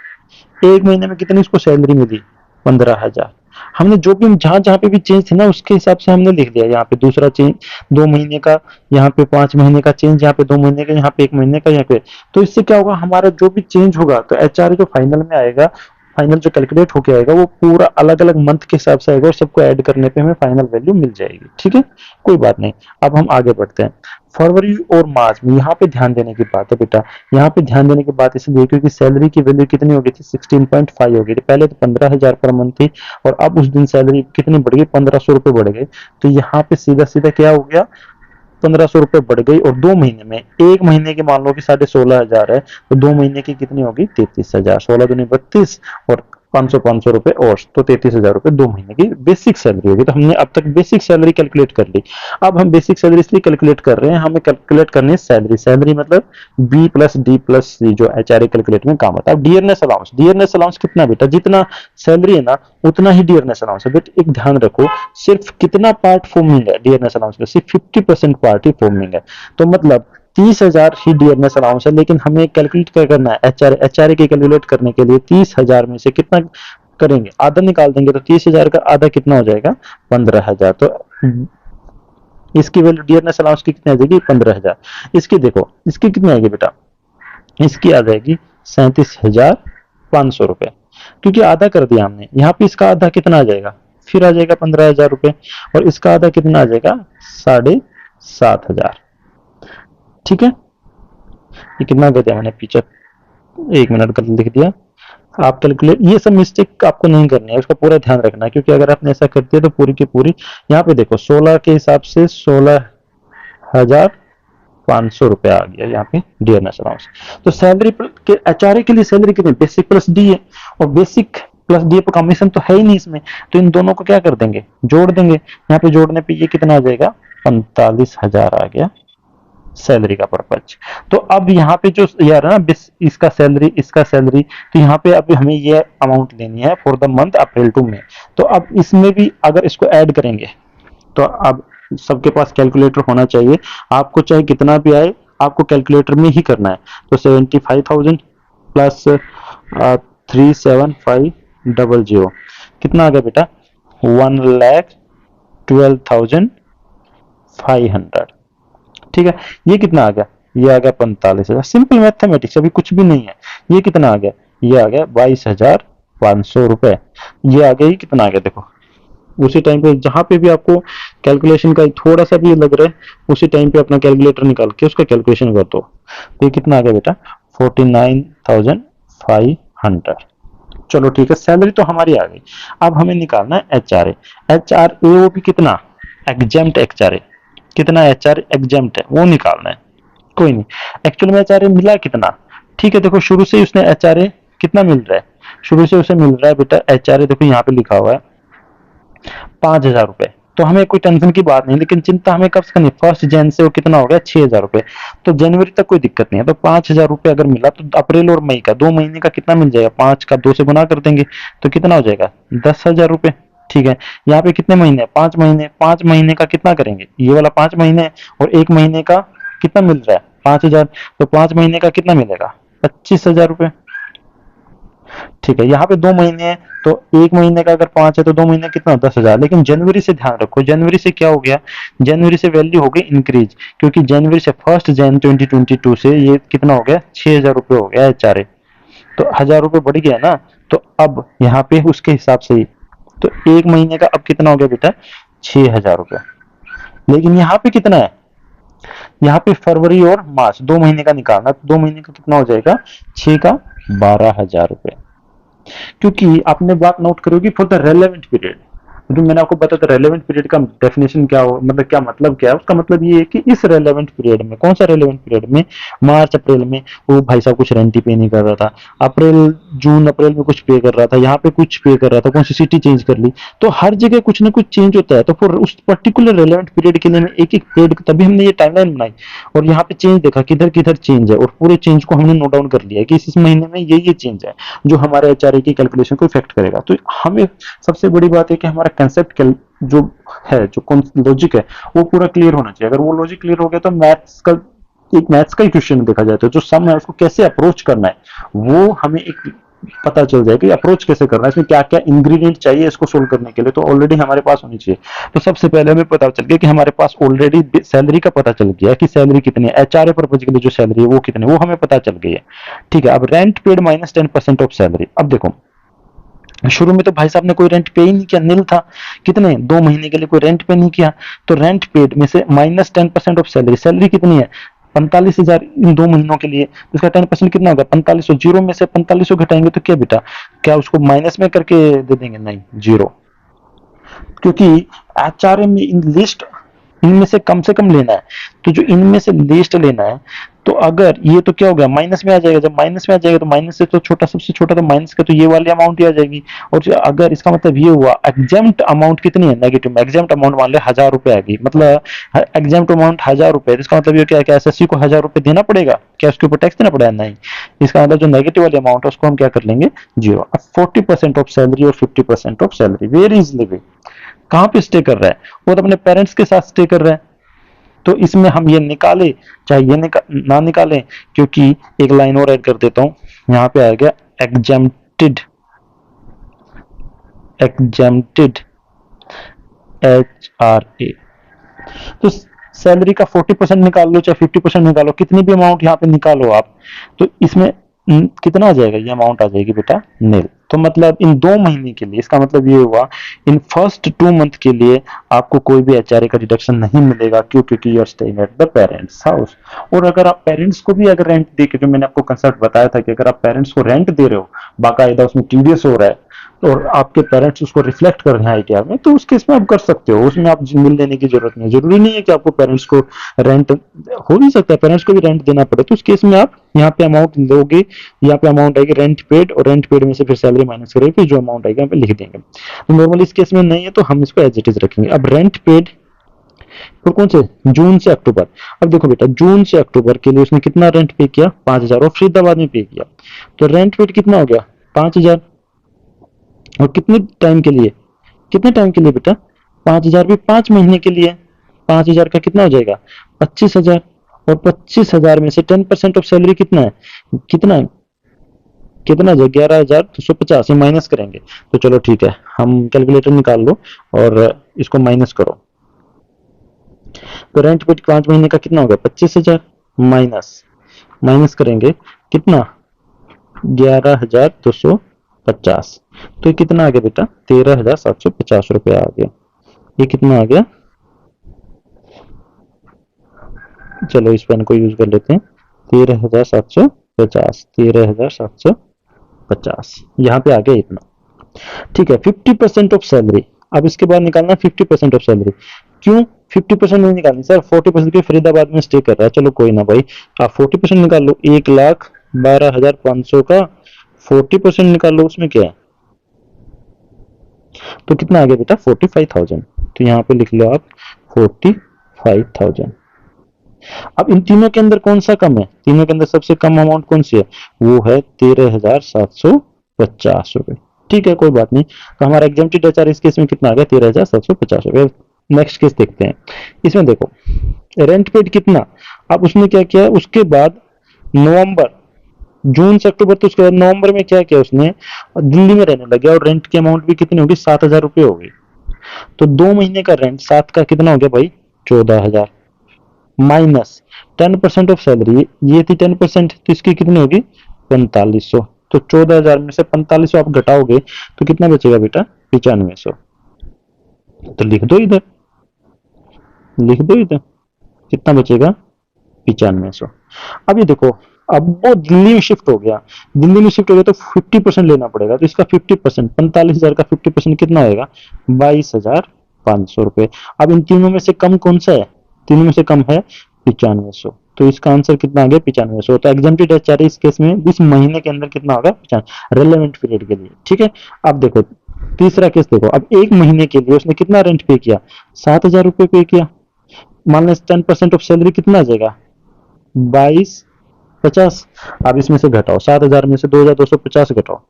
एक महीने में कितनी उसको सैलरी मिली? 15,000। हमने जो भी जहां जहां पे भी चेंज थे ना, उसके हिसाब से हमने लिख दिया। यहाँ पे दूसरा चेंज 2 महीने का, यहाँ पे 5 महीने का चेंज, यहाँ पे 2 महीने का, यहाँ पे 1 महीने का, यहाँ पे। तो इससे क्या होगा, हमारा जो भी चेंज होगा तो एचआर जो फाइनल में आएगा, फाइनल जो कैलकुलेट होके आएगा, वो पूरा अलग अलग मंथ के हिसाब से आएगा, और सबको ऐड करने पे हमें फाइनल वैल्यू मिल जाएगी। ठीक है, कोई बात नहीं। अब हम आगे बढ़ते हैं। फरवरी और मार्च में यहाँ पे ध्यान देने की बात है बेटा। यहाँ पे ध्यान देने की बात इसलिए क्योंकि सैलरी की वैल्यू कितनी हो गई थी? 16.5 हो गई थी। पहले तो 15,000 पर मंथ थी, और अब उस दिन सैलरी कितनी बढ़ गई? 1,500 रुपए बढ़ गए। तो यहाँ पे सीधा सीधा क्या हो गया? 1,500 रुपए बढ़ गई। और 2 महीने में, एक महीने की मान लो कि 16,500 है, तो 2 महीने की कितनी होगी? 33,000। 16 दूनी 32, और 500 रुपए और, तो 33,000 रुपए 2 महीने की बेसिक सैलरी होगी। तो हमने अब तक बेसिक सैलरी कैलकुलेट कर ली। अब हम बेसिक सैलरी इसलिए कैलकुलेट कर रहे हैं, हमें कैलकुलेट करनी है सैलरी। सैलरी मतलब बी प्लस डी प्लस सी, जो एचआरए कैलकुलेट में काम आता है। अब डियरनेस अलाउंस, डियरनेस अलाउंस कितना बेटा? जितना सैलरी है ना, उतना ही डियरनेस अलाउंस है। बट एक ध्यान रखो, सिर्फ कितना पार्ट फॉर्मिंग है डियरनेस अलाउंस का? सिर्फ 50% पार्ट ही फॉर्मिंग है। तो मतलब 30,000 ही डियरनेस अलाउंस है। लेकिन हमें कैलकुलेट क्या करना है? एचआरए के कैलकुलेट करने के लिए 30,000 में से कितना करेंगे? आधा निकाल देंगे। तो 30,000 का आधा कितना हो जाएगा? 15,000। तो इसकी वैल्यू डियरनेस अलाउंस की कितनी आ जाएगी? 15,000। इसकी देखो, इसकी कितनी आएगी बेटा? इसकी आ जाएगी 37,500 रुपए, क्योंकि आधा कर दिया हमने। यहाँ पे इसका आधा कितना आ जाएगा? फिर आ जाएगा 15,000 रुपए। और इसका आधा कितना आ जाएगा? 7,500। ठीक है, ये कितना कर दिया मैंने पीछे? 1 मिनट गलत लिख दिया। आप कैलकुलेट, ये सब मिस्टेक आपको नहीं करनी है, उसका पूरा ध्यान रखना है, क्योंकि अगर आपने ऐसा कर दिया तो पूरी की पूरी, यहाँ पे देखो 16 के हिसाब से 16,500 रुपया आ गया यहाँ पे डियरनेस अलाउंस। तो सैलरी के एचआरए के लिए सैलरी कितनी? बेसिक प्लस डी है, और बेसिक प्लस डी पर कमीशन तो है ही नहीं इसमें। तो इन दोनों को क्या कर देंगे? जोड़ देंगे। यहाँ पे जोड़ने पे ये कितना आ जाएगा? 45,000 आ गया सैलरी का पर्पज। तो अब यहाँ पे जो यार है ना, इसका सैलरी, इसका सैलरी, तो यहाँ पे अब हमें ये अमाउंट लेनी है for the month April to May. तो अब इसमें भी अगर इसको ऐड करेंगे, तो अब सबके पास कैलकुलेटर होना चाहिए। आपको चाहे कितना भी आए, आपको कैलकुलेटर में ही करना है। तो 75,000 प्लस 37500 कितना आ गया बेटा? 1,12,500। ठीक है, ये कितना आ गया? ये आ गया 45,000। सिंपल मैथमेटिक्स, अभी कुछ भी नहीं है। ये कितना आ गया? ये आ गया 22,500 रुपए। ये आ गया, ये कितना आ गया देखो। उसी टाइम पे जहां पे भी आपको कैलकुलेशन का थोड़ा सा भी लग रहा है, उसी टाइम पे अपना कैलकुलेटर निकाल के उसका कैलकुलेशन कर दो। तो ये कितना आ गया बेटा? 49,500। चलो ठीक है, सैलरी तो हमारी आ गई। अब हमें निकालना है एचआरए। एचआरए वो भी कितना? Exempt HRA. कितना एचआर एग्जेम्प्ट है वो निकालना है। कोई नहीं, एक्चुअल में एचआरए मिला कितना? ठीक है, देखो शुरू से ही उसने एचआरए कितना मिल रहा है? शुरू से उसे मिल रहा है बेटा एचआरए, देखो यहाँ पे लिखा हुआ है 5,000 रुपए। तो हमें कोई टेंशन की बात नहीं, लेकिन चिंता हमें कब से करनी? 1 जन से वो कितना हो गया? 6,000 रुपए। तो जनवरी तक कोई दिक्कत नहीं है। तो 5,000 रुपए अगर मिला, तो अप्रैल और मई का 2 महीने का कितना मिल जाएगा? 5 का 2 से गुना कर देंगे, तो कितना हो जाएगा? 10,000 रुपए। ठीक है, यहाँ पे कितने महीने? 5 महीने। 5 महीने का कितना करेंगे? ये वाला 5 महीने, और एक महीने का कितना मिल रहा है? 5,000। तो 5 महीने का कितना मिलेगा? 25,000 रुपए। ठीक है, यहाँ पे 2 महीने हैं, तो एक महीने का अगर 5 है, तो 2 महीने कितना? 10,000। लेकिन जनवरी से ध्यान रखो, जनवरी से क्या हो गया? जनवरी से वैल्यू हो गई इंक्रीज, क्योंकि जनवरी से 1 जन 2022 से ये कितना हो गया? 6,000 रुपए हो गया एचआरए। तो 1,000 रुपए बढ़ गया ना। तो अब यहाँ पे उसके हिसाब से ही, तो एक महीने का अब कितना हो गया बेटा? 6,000 रुपए। लेकिन यहाँ पे कितना है? यहाँ पे फरवरी और मार्च 2 महीने का निकालना, तो 2 महीने का कितना हो जाएगा? 6 का 12,000 रुपए। क्योंकि आपने बात नोट करोगी फॉर द रेलेवेंट पीरियड, जो मैंने आपको बताया था रेलेवेंट पीरियड का डेफिनेशन क्या हो, मतलब क्या मतलब क्या है, उसका मतलब ये है कि इस रेलेवेंट पीरियड में, कौन सा रेलेवेंट पीरियड में, मार्च अप्रैल में वो भाई साहब कुछ रेंट ही पे नहीं कर रहा था, अप्रैल जून अप्रैल में कुछ पे कर रहा था, यहाँ पे कुछ पे कर रहा था, कौन सी सिटी चेंज कर ली, तो हर जगह कुछ ना कुछ चेंज होता है। तो फिर उस पर्टिकुलर रेलेवेंट पीरियड के लिए एक एक पीरियड, तभी हमने ये टाइमलाइन बनाई और यहाँ पे चेंज देखा किधर किधर चेंज है, और पूरे चेंज को हमने नोट डाउन कर लिया कि इस महीने में ये चेंज है जो हमारे एचआरए की कैलकुलेशन को इफेक्ट करेगा। तो हमें सबसे बड़ी बात है कि हमारा कंसेप्ट जो है, जो लॉजिक है, वो पूरा क्लियर होना चाहिए। अगर वो लॉजिक क्लियर हो गया तो मैथ्स का ही क्वेश्चन देखा जाए तो जो सम है उसको कैसे अप्रोच करना है वो हमें एक पता चल जाए कि अप्रोच कैसे करना है, इसमें क्या क्या इंग्रेडिएंट चाहिए इसको सोल्व करने के लिए, तो ऑलरेडी हमारे पास होनी चाहिए। तो सबसे पहले हमें पता चल गया कि हमारे पास ऑलरेडी सैलरी का पता चल गया कि सैलरी कितनी है, एचआरए पर्पज के लिए जो सैलरी है वो कितनी है, वो हमें पता चल गई है। ठीक है, अब rent paid minus 10% of salary. अब देखो शुरू में तो भाई साहब ने कोई रेंट पे ही नहीं किया, नील था, कितने 2 महीने के लिए कोई रेंट पे नहीं किया, तो रेंट पेड में से माइनस 10% ऑफ सैलरी, सैलरी कितनी है 45,000 इन 2 महीनों के लिए, तो इसका 10% कितना होगा 4500, जीरो में से 4500 घटाएंगे तो क्या बेटा, क्या उसको माइनस में करके दे देंगे, नहीं जीरो, क्योंकि एचआरए में इन लिस्ट इनमें से कम लेना है, तो जो इनमें से लिस्ट लेना है, तो अगर ये तो क्या हो गया माइनस में आ जाएगा, जब माइनस में आ जाएगा तो माइनस से तो छोटा, सबसे छोटा तो माइनस का तो ये वाली अमाउंट ही आ जाएगी। और जो अगर इसका मतलब ये हुआ एग्जाम्प्ट अमाउंट कितनी है नेगेटिव में, एग्जाम्प्ट अमाउंट मान ले 1000 रुपए आएगी, मतलब एग्जाम्प्ट अमाउंट 1000 रुपए, इसका मतलब ये क्या, एसएससी को 1000 रुपए देना पड़ेगा क्या, उसके ऊपर टैक्स देना पड़ेगा, नहीं, इसका मतलब जो नेगेटिव वाली अमाउंट है उसको हम क्या कर लेंगे जीरो। अब 40% ऑफ सैलरी और 50% of salary very easily way कहाँ पे स्टे कर रहा है, वो तो अपने पेरेंट्स के साथ स्टे कर रहा है, तो इसमें हम ये निकाले चाहे ये ना निकालें, क्योंकि एक लाइन और ऐड कर देता हूं, यहाँ पे आ गया एग्जेम्प्टेड, एग्जेम्प्टेड एचआरए, तो सैलरी का 40% निकाल लो चाहे 50% निकालो, कितनी भी अमाउंट यहाँ पे निकालो आप, तो इसमें कितना आ जाएगा, ये अमाउंट आ जाएगी बेटा नील। तो मतलब इन 2 महीने के लिए, इसका मतलब ये हुआ इन फर्स्ट 2 मंथ के लिए आपको कोई भी एचआरए का डिडक्शन नहीं मिलेगा, क्यों, क्योंकि you are staying at the parents house. और अगर आप पेरेंट्स को भी अगर रेंट दे के, जो मैंने आपको कंसेप्ट बताया था कि अगर आप पेरेंट्स को रेंट दे रहे हो, बाकायदा उसमें टीडीएस हो रहा है, और आपके पेरेंट्स उसको रिफ्लेक्ट कर रहे हैं आईटीआर में, तो उस केस में आप कर सकते हो, उसमें आप मिल लेने की जरूरत नहीं है, जरूरी नहीं है कि आपको पेरेंट्स को रेंट, हो भी सकता है पेरेंट्स को भी रेंट देना पड़े, तो उस केस में आप यहाँ पे अमाउंट दोगे, यहाँ पे अमाउंट आएगी रेंट पेड, और रेंट पेड में से फिर सैलरी माइनस करेंगे, फिर जो अमाउंट आएगा यहाँ पे लिख देंगे। तो नॉर्मली इस केस में नहीं है तो हम इसको एज इट इज रखेंगे। अब रेंट पेड तो कौन से, जून से अक्टूबर। अब देखो बेटा जून से अक्टूबर के लिए उसने कितना रेंट पे किया 5000, और फरीदाबाद में पे किया, तो रेंट पेड कितना हो गया 5000, और कितने टाइम के लिए, कितने टाइम के लिए बेटा 5000 भी 5 महीने के लिए, 5000 का कितना हो जाएगा 25,000, और 25,000 में से 10% ऑफ सैलरी कितना है, कितना कितना जो 11,250 माइनस करेंगे, तो चलो ठीक है हम कैलकुलेटर निकाल लो और इसको माइनस करो, तो रेंट पे 5 महीने का कितना होगा 25,000, माइनस माइनस करेंगे कितना 11,250, तो ये कितना आ गया बेटा 13,750 रुपया आ गया, ये कितना आ गया, चलो इस पेन को यूज कर लेते हैं, 13,750, 13,750 यहाँ पे आ गया इतना। ठीक है 50% ऑफ सैलरी, अब इसके बाद निकालना 50% ऑफ सैलरी, क्यों 50% नहीं निकालनी सर, 40% की फरीदाबाद में स्टे कर रहा है, चलो कोई ना भाई, आप 40% निकाल लो, 1,12,500 का 40% निकाल लो, उसमें क्या है, तो कितना आ गया बेटा 45,000, तो यहाँ पे लिख लो आप 45,000। अब इन तीनों के अंदर कौन सा कम है, तीनों के अंदर सबसे कम अमाउंट कौन सी है, वो है 13,750 रुपए। ठीक है कोई बात नहीं, तो हमारा एग्जेम्प्टेड एचआर इस केस में कितना आ गया 13,750 रुपए। नेक्स्ट केस देखते हैं, इसमें देखो रेंट पेड कितना, अब उसने क्या किया उसके बाद नवंबर, जून से अक्टूबर, तो उसके बाद नवंबर में क्या किया उसने, दिल्ली में रहने लग गया, और रेंट की अमाउंट भी कितनी होगी 7,000 रुपये हो गई, तो 2 महीने का रेंट 7 का कितना हो गया भाई 14,000, माइनस 10% ऑफ सैलरी, ये थी 10%, तो इसकी कितनी होगी 4500, तो 14,000 में से 4500 आप घटाओगे तो कितना बचेगा बेटा 9500, तो लिख दो इधर, लिख दो इधर कितना बचेगा 9500। अब ये देखो अब वो दिल्ली में शिफ्ट हो गया, दिल्ली में शिफ्ट हो गया तो 50% लेना पड़ेगा, तो इसका 50% 45,000 का 50% कितना होएगा, 22,500 रुपए। अब इन तीनों में से कम कौन सा है, तीनों में से कम है 9500, तो इसका आंसर कितना आ गया 9500। तो एग्जाम्प्टेड एचआरए इस केस में इस महीने के अंदर कितना होगा 95 रेलेवेंट पीरियड के लिए, ठीक है। अब देखो तीसरा केस देखो, अब एक महीने के लिए उसने कितना रेंट पे किया, 7,000 रुपये पे किया, मान लें 10% ऑफ सैलरी कितना आ जाएगा 22,50। अब इसमें से घटाओ 7,000 में से 2,250 घटाओ,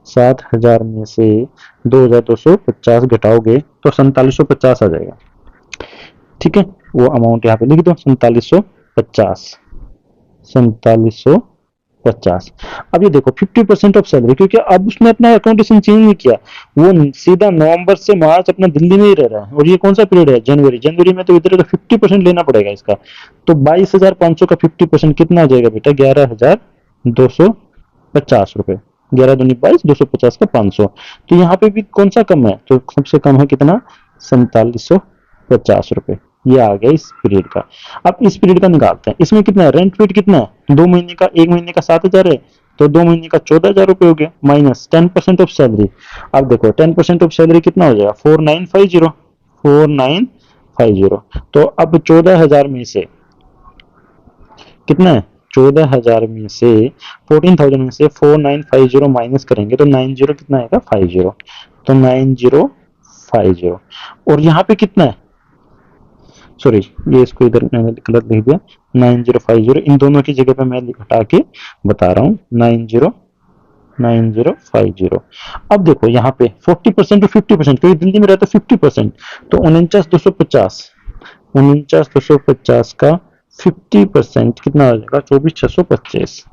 7,000 में से 2,250 घटाओगे तो 4750 आ जाएगा, ठीक है। वो अमाउंट यहाँ पे लिख दो 4750, 4750। अब ये देखो 50% ऑफ सैलरी, क्योंकि अब उसने अपना अकाउंटेशन चेंज नहीं किया, वो सीधा नवंबर से मार्च अपना दिल्ली में ही रह रहा है, और ये कौन सा पीरियड है जनवरी, जनवरी में तो इधर तो 50% लेना पड़ेगा इसका, तो 22,500 का 50% कितना आ जाएगा बेटा 11,250 रुपए, 11 दूनी 22, 250 का 500, तो यहाँ पे भी कौन सा कम है, तो सबसे कम है कितना 4750 रुपए, ये आ गया इस पीरियड का। अब इस पीरियड का निकालते हैं, इसमें कितना है रेंट पेड कितना है 2 महीने का, एक महीने का 7,000 है, तो 2 महीने का 14,000 रुपए हो गया, माइनस 10% ऑफ सैलरी। अब देखो 10% ऑफ सैलरी कितना हो जाएगा 4950, 4950। तो अब 14,000 में से कितना है, 14,000 में से 14,000 में से 4950 माइनस करेंगे तो 90 कितना आएगा 50, तो 9050। और यहाँ पे कितना है, सॉरी ये इसको इधर मैंने गलत लिख दिया, 9050, इन दोनों की जगह पे मैं हटा के बता रहा हूँ 9050। अब देखो यहाँ पे 40% टू 50%, क्योंकि दिल्ली में रहता है 50%, तो 49,250, 49,250 का 50% कितना हो जाएगा 24,625,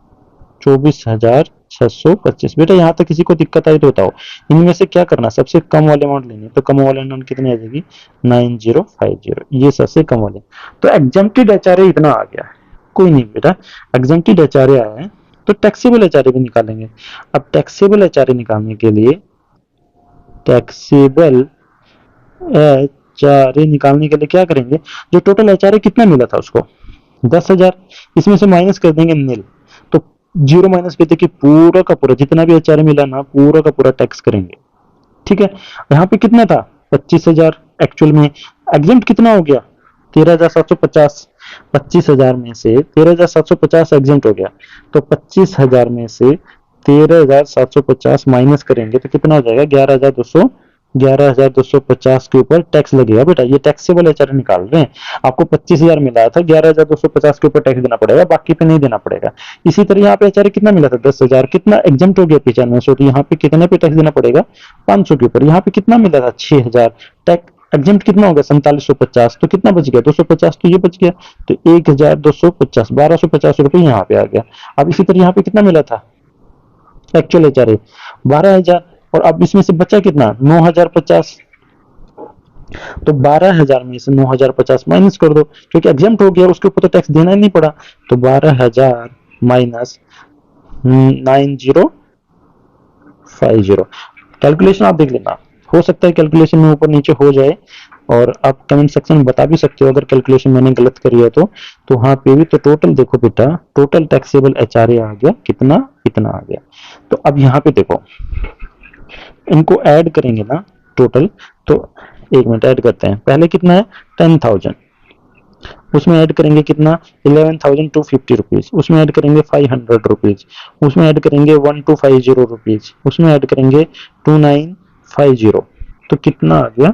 24,625। बेटा यहाँ तक किसी को दिक्कत आई तो बताओ, इनमें से क्या करना, सबसे कम वाले अमाउंट लेनी है, तो कम वाले अमाउंट कितनी आ जाएगी 9050, ये सबसे कम वाले। तो एग्जाम्प्टेड एचआरए इतना आ गया, कोई नहीं बेटा, एग्जाम्प्टेड एचआरए आया है तो टैक्सेबल एचआरए भी निकालेंगे। अब टैक्सेबल एचआरए निकालने के लिए, टैक्सेबल एचआरए निकालने के लिए क्या करेंगे, जो टोटल एचआरए कितना मिला था उसको 10,000, इसमें से माइनस कर देंगे नील, तो जीरो माइनस करते कि पूरा का पूरा जितना भी एचआरए मिला ना पूरा का पूरा टैक्स करेंगे, ठीक है। यहाँ पे कितना था 25,000, एक्चुअल में एग्जेम्प्ट कितना हो गया 13,750, 25,000 में से 13,750 एग्जेम्प्ट हो गया, तो 25,000 में से 13,750 माइनस करेंगे तो कितना हो जाएगा 11,250 के ऊपर टैक्स लगेगा। बेटा ये टैक्सेबल एचआरए निकाल रहे हैं, आपको 25,000 मिला था, 11,250 के ऊपर टैक्स देना पड़ेगा, बाकी पे नहीं देना पड़ेगा। इसी तरह यहाँ पे एचआरए कितना मिला था 10,000, कितना एग्जाम्प्ट हो गया 9500, तो यहाँ पे कितने पे टैक्स देना पड़ेगा 500 के ऊपर। यहाँ पे कितना मिला था 6,000, टैक्स एग्जाम्प्ट कितना हो गया 4750, तो कितना बच गया 250, तो ये बच गया, तो 1,250, 1,250 रुपए यहाँ पे आ गया। अब इसी तरह यहाँ पे कितना मिला था एक्चुअल एचआरए 12,000, और अब इसमें से बचा कितना 9,050, तो 12,000 में से 9,050 माइनस कर दो, क्योंकि एग्जाम्प्ट हो गया उसके ऊपर तो टैक्स देना ही नहीं पड़ा, तो 12,000 माइनस 9050। कैलकुलेशन आप देख लेना, हो सकता है कैलकुलेशन में ऊपर नीचे हो जाए, और आप कमेंट सेक्शन में बता भी सकते हो अगर कैलकुलेशन मैंने गलत करी है तो वहां पे भी। तो टोटल देखो बेटा, टोटल टैक्सेबल एचआरए आ गया कितना, कितना आ गया। तो अब यहाँ पे देखो इनको ऐड करेंगे ना टोटल, तो एक मिनट ऐड करते हैं, पहले कितना है 10,000, उसमें ऐड करेंगे कितना 11,250 रुपीज, उसमें ऐड करेंगे 500 रुपीज, उसमें ऐड करेंगे 1,250 रुपीज, उसमें ऐड करेंगे 2,950, तो कितना आ गया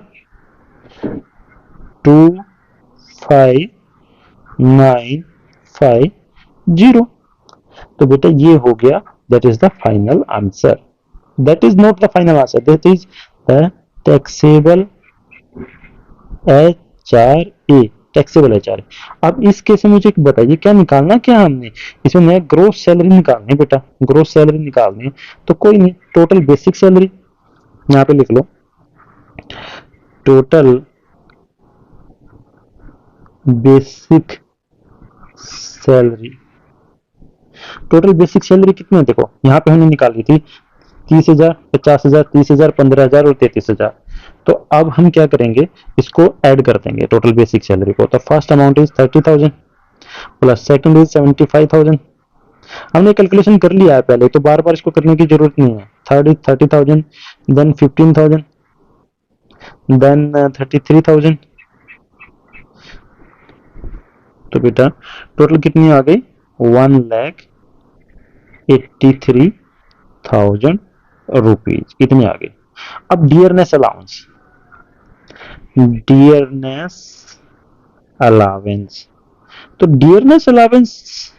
2,5,950। तो बेटा ये हो गया, that is the final answer, that is not the final answer, that is the taxable HRA, taxable HRA. अब इस केस में मुझे बताइए क्या निकालना, क्या हमने इसमें नया ग्रोस सैलरी निकालनी है बेटा, ग्रोस सैलरी निकालनी है, तो कोई नहीं टोटल बेसिक सैलरी यहाँ पे लिख लो, total basic salary, total basic salary कितनी है देखो यहाँ पे हमने निकाली थी 30,000, 50,000, 30,000, 15,000 और 33,000। तो अब हम क्या करेंगे इसको ऐड कर देंगे टोटल बेसिक सैलरी को, तो first amount is 30,000 plus second is 75,000 हमने कैलकुलेशन कर लिया है पहले, तो बार बार इसको करने की जरूरत नहीं है। 30,000, देन 15,000, देन 33,000। तो बेटा टोटल कितनी आ गई? 1,83,000 रुपीज इतनी आ गई। अब डियरनेस अलाउंस, डियरनेस अलावेंस, तो डियरनेस अलावेंस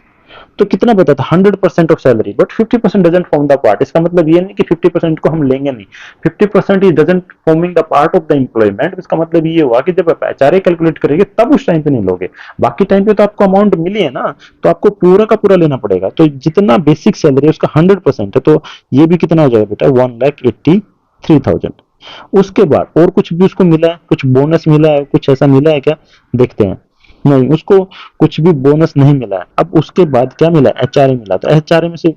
तो कितना बता था? 100% of salary, but 50% doesn't form the part. इसका मतलब ये नहीं कि 50% को हम लेंगे नहीं, 50% is doesn't forming the part of the employment. इसका मतलब ये हुआ कि जब आप एचआरए कैलकुलेट करेंगे तब उस टाइम पे नहीं लोगे, बाकी टाइम पे तो आपको अमाउंट मिली है ना, तो आपको पूरा का पूरा लेना पड़ेगा। तो जितना बेसिक सैलरी है उसका 100% है, तो ये भी कितना हो जाएगा बेटा? 1,83,000। उसके बाद और कुछ भी उसको मिला है, कुछ बोनस मिला है, कुछ ऐसा मिला है क्या? देखते हैं। नहीं, उसको कुछ भी बोनस नहीं मिला है। अब उसके बाद क्या मिला? एचआरए मिला। तो एचआरए में से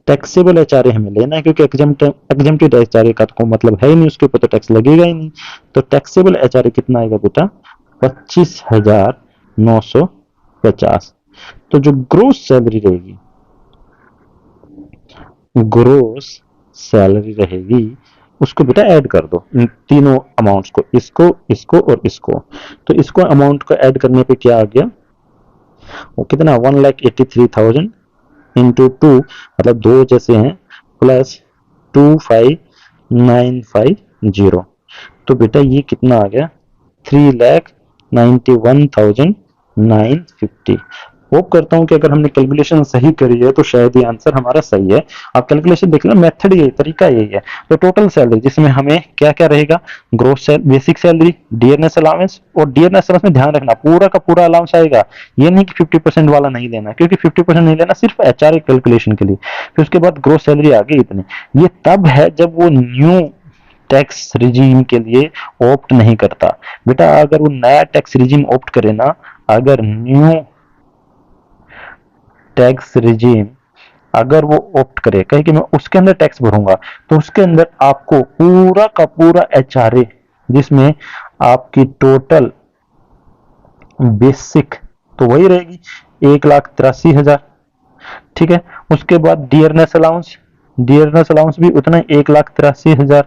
टैक्सेबल एचआरए हमें लेना है, क्योंकि एग्जम्प्टेड एचआरए का तो मतलब है ही नहीं, उसके ऊपर तो टैक्स लगेगा ही नहीं। तो टैक्सेबल एचआरए कितना आएगा बेटा? 25,950। तो जो ग्रोस सैलरी रहेगी, ग्रोस सैलरी रहेगी, उसको बेटा ऐड कर दो इन तीनों अमाउंट्स को, इसको, इसको और इसको। तो इसको अमाउंट को ऐड करने पे क्या आ गया? वो कितना? 1,83,000 इंटू 2, मतलब दो जैसे हैं, प्लस 25,950। तो बेटा ये कितना आ गया? 3,91,950। होप करता हूं कि अगर हमने कैलकुलेशन सही करी है तो शायद ये आंसर हमारा सही है। आप कैलकुलेशन देख लेना, मेथड यही, तरीका यही है। तो टोटल सैलरी जिसमें हमें क्या क्या रहेगा? Gross basic salary, dearness allowance, और डियरनेस अलाउंस में ध्यान रखना पूरा का पूरा अलाउंस आएगा, ये नहीं कि 50% वाला नहीं लेना, क्योंकि 50% नहीं लेना सिर्फ एचआरए कैलकुलेशन के लिए। फिर उसके बाद ग्रोस सैलरी आ गई इतनी। ये तब है जब वो न्यू टैक्स रिजीम के लिए ऑप्ट नहीं करता। बेटा अगर वो नया टैक्स रिजीम ऑप्ट करे ना, अगर न्यू टैक्स रिजीम अगर वो ऑप्ट करे, कहे कि मैं उसके अंदर टैक्स भरूंगा, तो उसके अंदर आपको पूरा का पूरा एचआरए, जिसमें आपकी टोटल बेसिक तो वही रहेगी 1,83,000, ठीक है। उसके बाद डियरनेस अलाउंस, डियरनेस अलाउंस भी उतना 1,83,000,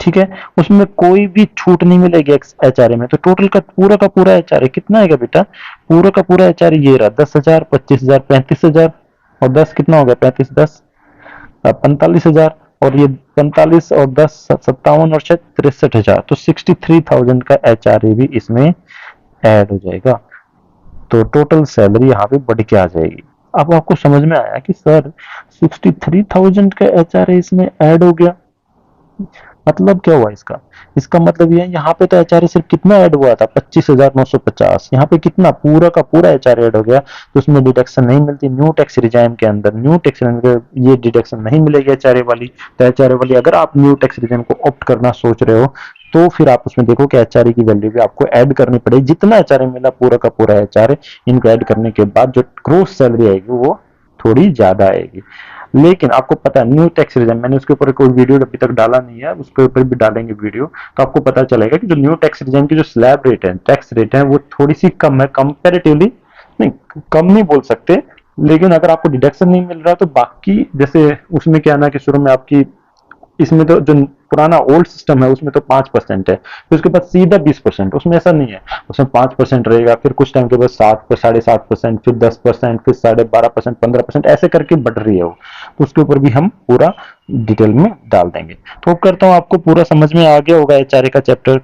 ठीक है। उसमें कोई भी छूट नहीं मिलेगी एचआरए में। तो टोटल का पूरा एचआरए कितना आएगा बेटा? पूरा का पूरा एचआरए ये रहा 10,000, 25,000, 35,000, और 10 कितना हो गया? 35, 10 45,000, और ये 45 और 10 57 और 63,000। तो 63,000 का एचआरए भी इसमें ऐड हो जाएगा। तो टोटल सैलरी यहाँ पे बढ़ के आ जाएगी। अब आपको समझ में आया कि सर 63,000 का एचआरए इसमें ऐड हो गया, मतलब क्या हुआ इसका? इसका मतलब ये है, यहाँ पे तो एचआरए सिर्फ कितना ऐड हुआ था? 25,950। यहाँ पे कितना? पूरा का पूरा एचआरए ऐड हो गया। तो उसमें डिडक्शन नहीं मिलती न्यू टैक्स रिजाइम के अंदर, न्यू टैक्स ये डिडक्शन नहीं मिलेगी एचआरए वाली। तो एचआरए वाली अगर आप न्यू टैक्स रिजाइम को ऑप्ट करना सोच रहे हो, तो फिर आप उसमें देखो कि एचआरए की वैल्यू भी आपको ऐड करनी पड़ेगी। जितना एचआरए मिला पूरा का पूरा एचआरए, इनको ऐड करने के बाद जो ग्रोस सैलरी आएगी वो थोड़ी ज्यादा आएगी। लेकिन आपको पता है न्यू टैक्स रिजन, मैंने उसके ऊपर कोई वीडियो अभी तक डाला नहीं है, उसके ऊपर भी डालेंगे वीडियो, तो आपको पता चलेगा कि जो न्यू टैक्स रिजन की जो स्लैब रेट है, टैक्स रेट है, वो थोड़ी सी कम है कंपैरेटिवली। नहीं, कम नहीं बोल सकते, लेकिन अगर आपको डिडक्शन नहीं मिल रहा तो बाकी, जैसे उसमें क्या ना कि शुरू में आपकी, इसमें तो जो पुराना ओल्ड सिस्टम है उसमें तो 5% है, फिर उसके बाद सीधा 20%। उसमें ऐसा नहीं है, उसमें 5% रहेगा, फिर कुछ टाइम के बाद 7, 7.5%, फिर 10%, फिर 12.5%, 15%, ऐसे करके बढ़ रही है वो। तो उसके ऊपर भी हम पूरा डिटेल में डाल देंगे। तो करता हूँ आपको पूरा समझ में आ गया होगा एचआरए का चैप्टर,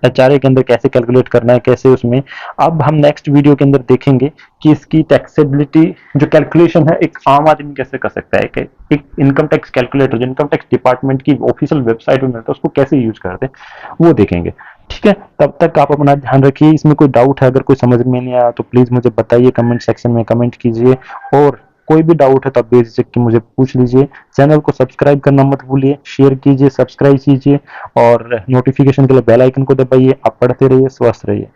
एचआरए के अंदर कैसे कैलकुलेट करना है, कैसे उसमें। अब हम नेक्स्ट वीडियो के अंदर देखेंगे कि इसकी टैक्सेबिलिटी जो कैलकुलेशन है एक आम आदमी कैसे कर सकता है, कि एक इनकम टैक्स कैलकुलेटर जो इनकम टैक्स डिपार्टमेंट की ऑफिशियल वेबसाइट में मिलता है उसको कैसे यूज करते हैं वो देखेंगे। ठीक है, तब तक आप अपना ध्यान रखिए। इसमें कोई डाउट है, अगर कोई समझ में नहीं आया तो प्लीज मुझे बताइए, कमेंट सेक्शन में कमेंट कीजिए, और कोई भी डाउट है तो आप बेझिझक के मुझे पूछ लीजिए। चैनल को सब्सक्राइब करना मत भूलिए, शेयर कीजिए, सब्सक्राइब कीजिए, और नोटिफिकेशन के लिए बेल आइकन को दबाइए। आप पढ़ते रहिए, स्वस्थ रहिए।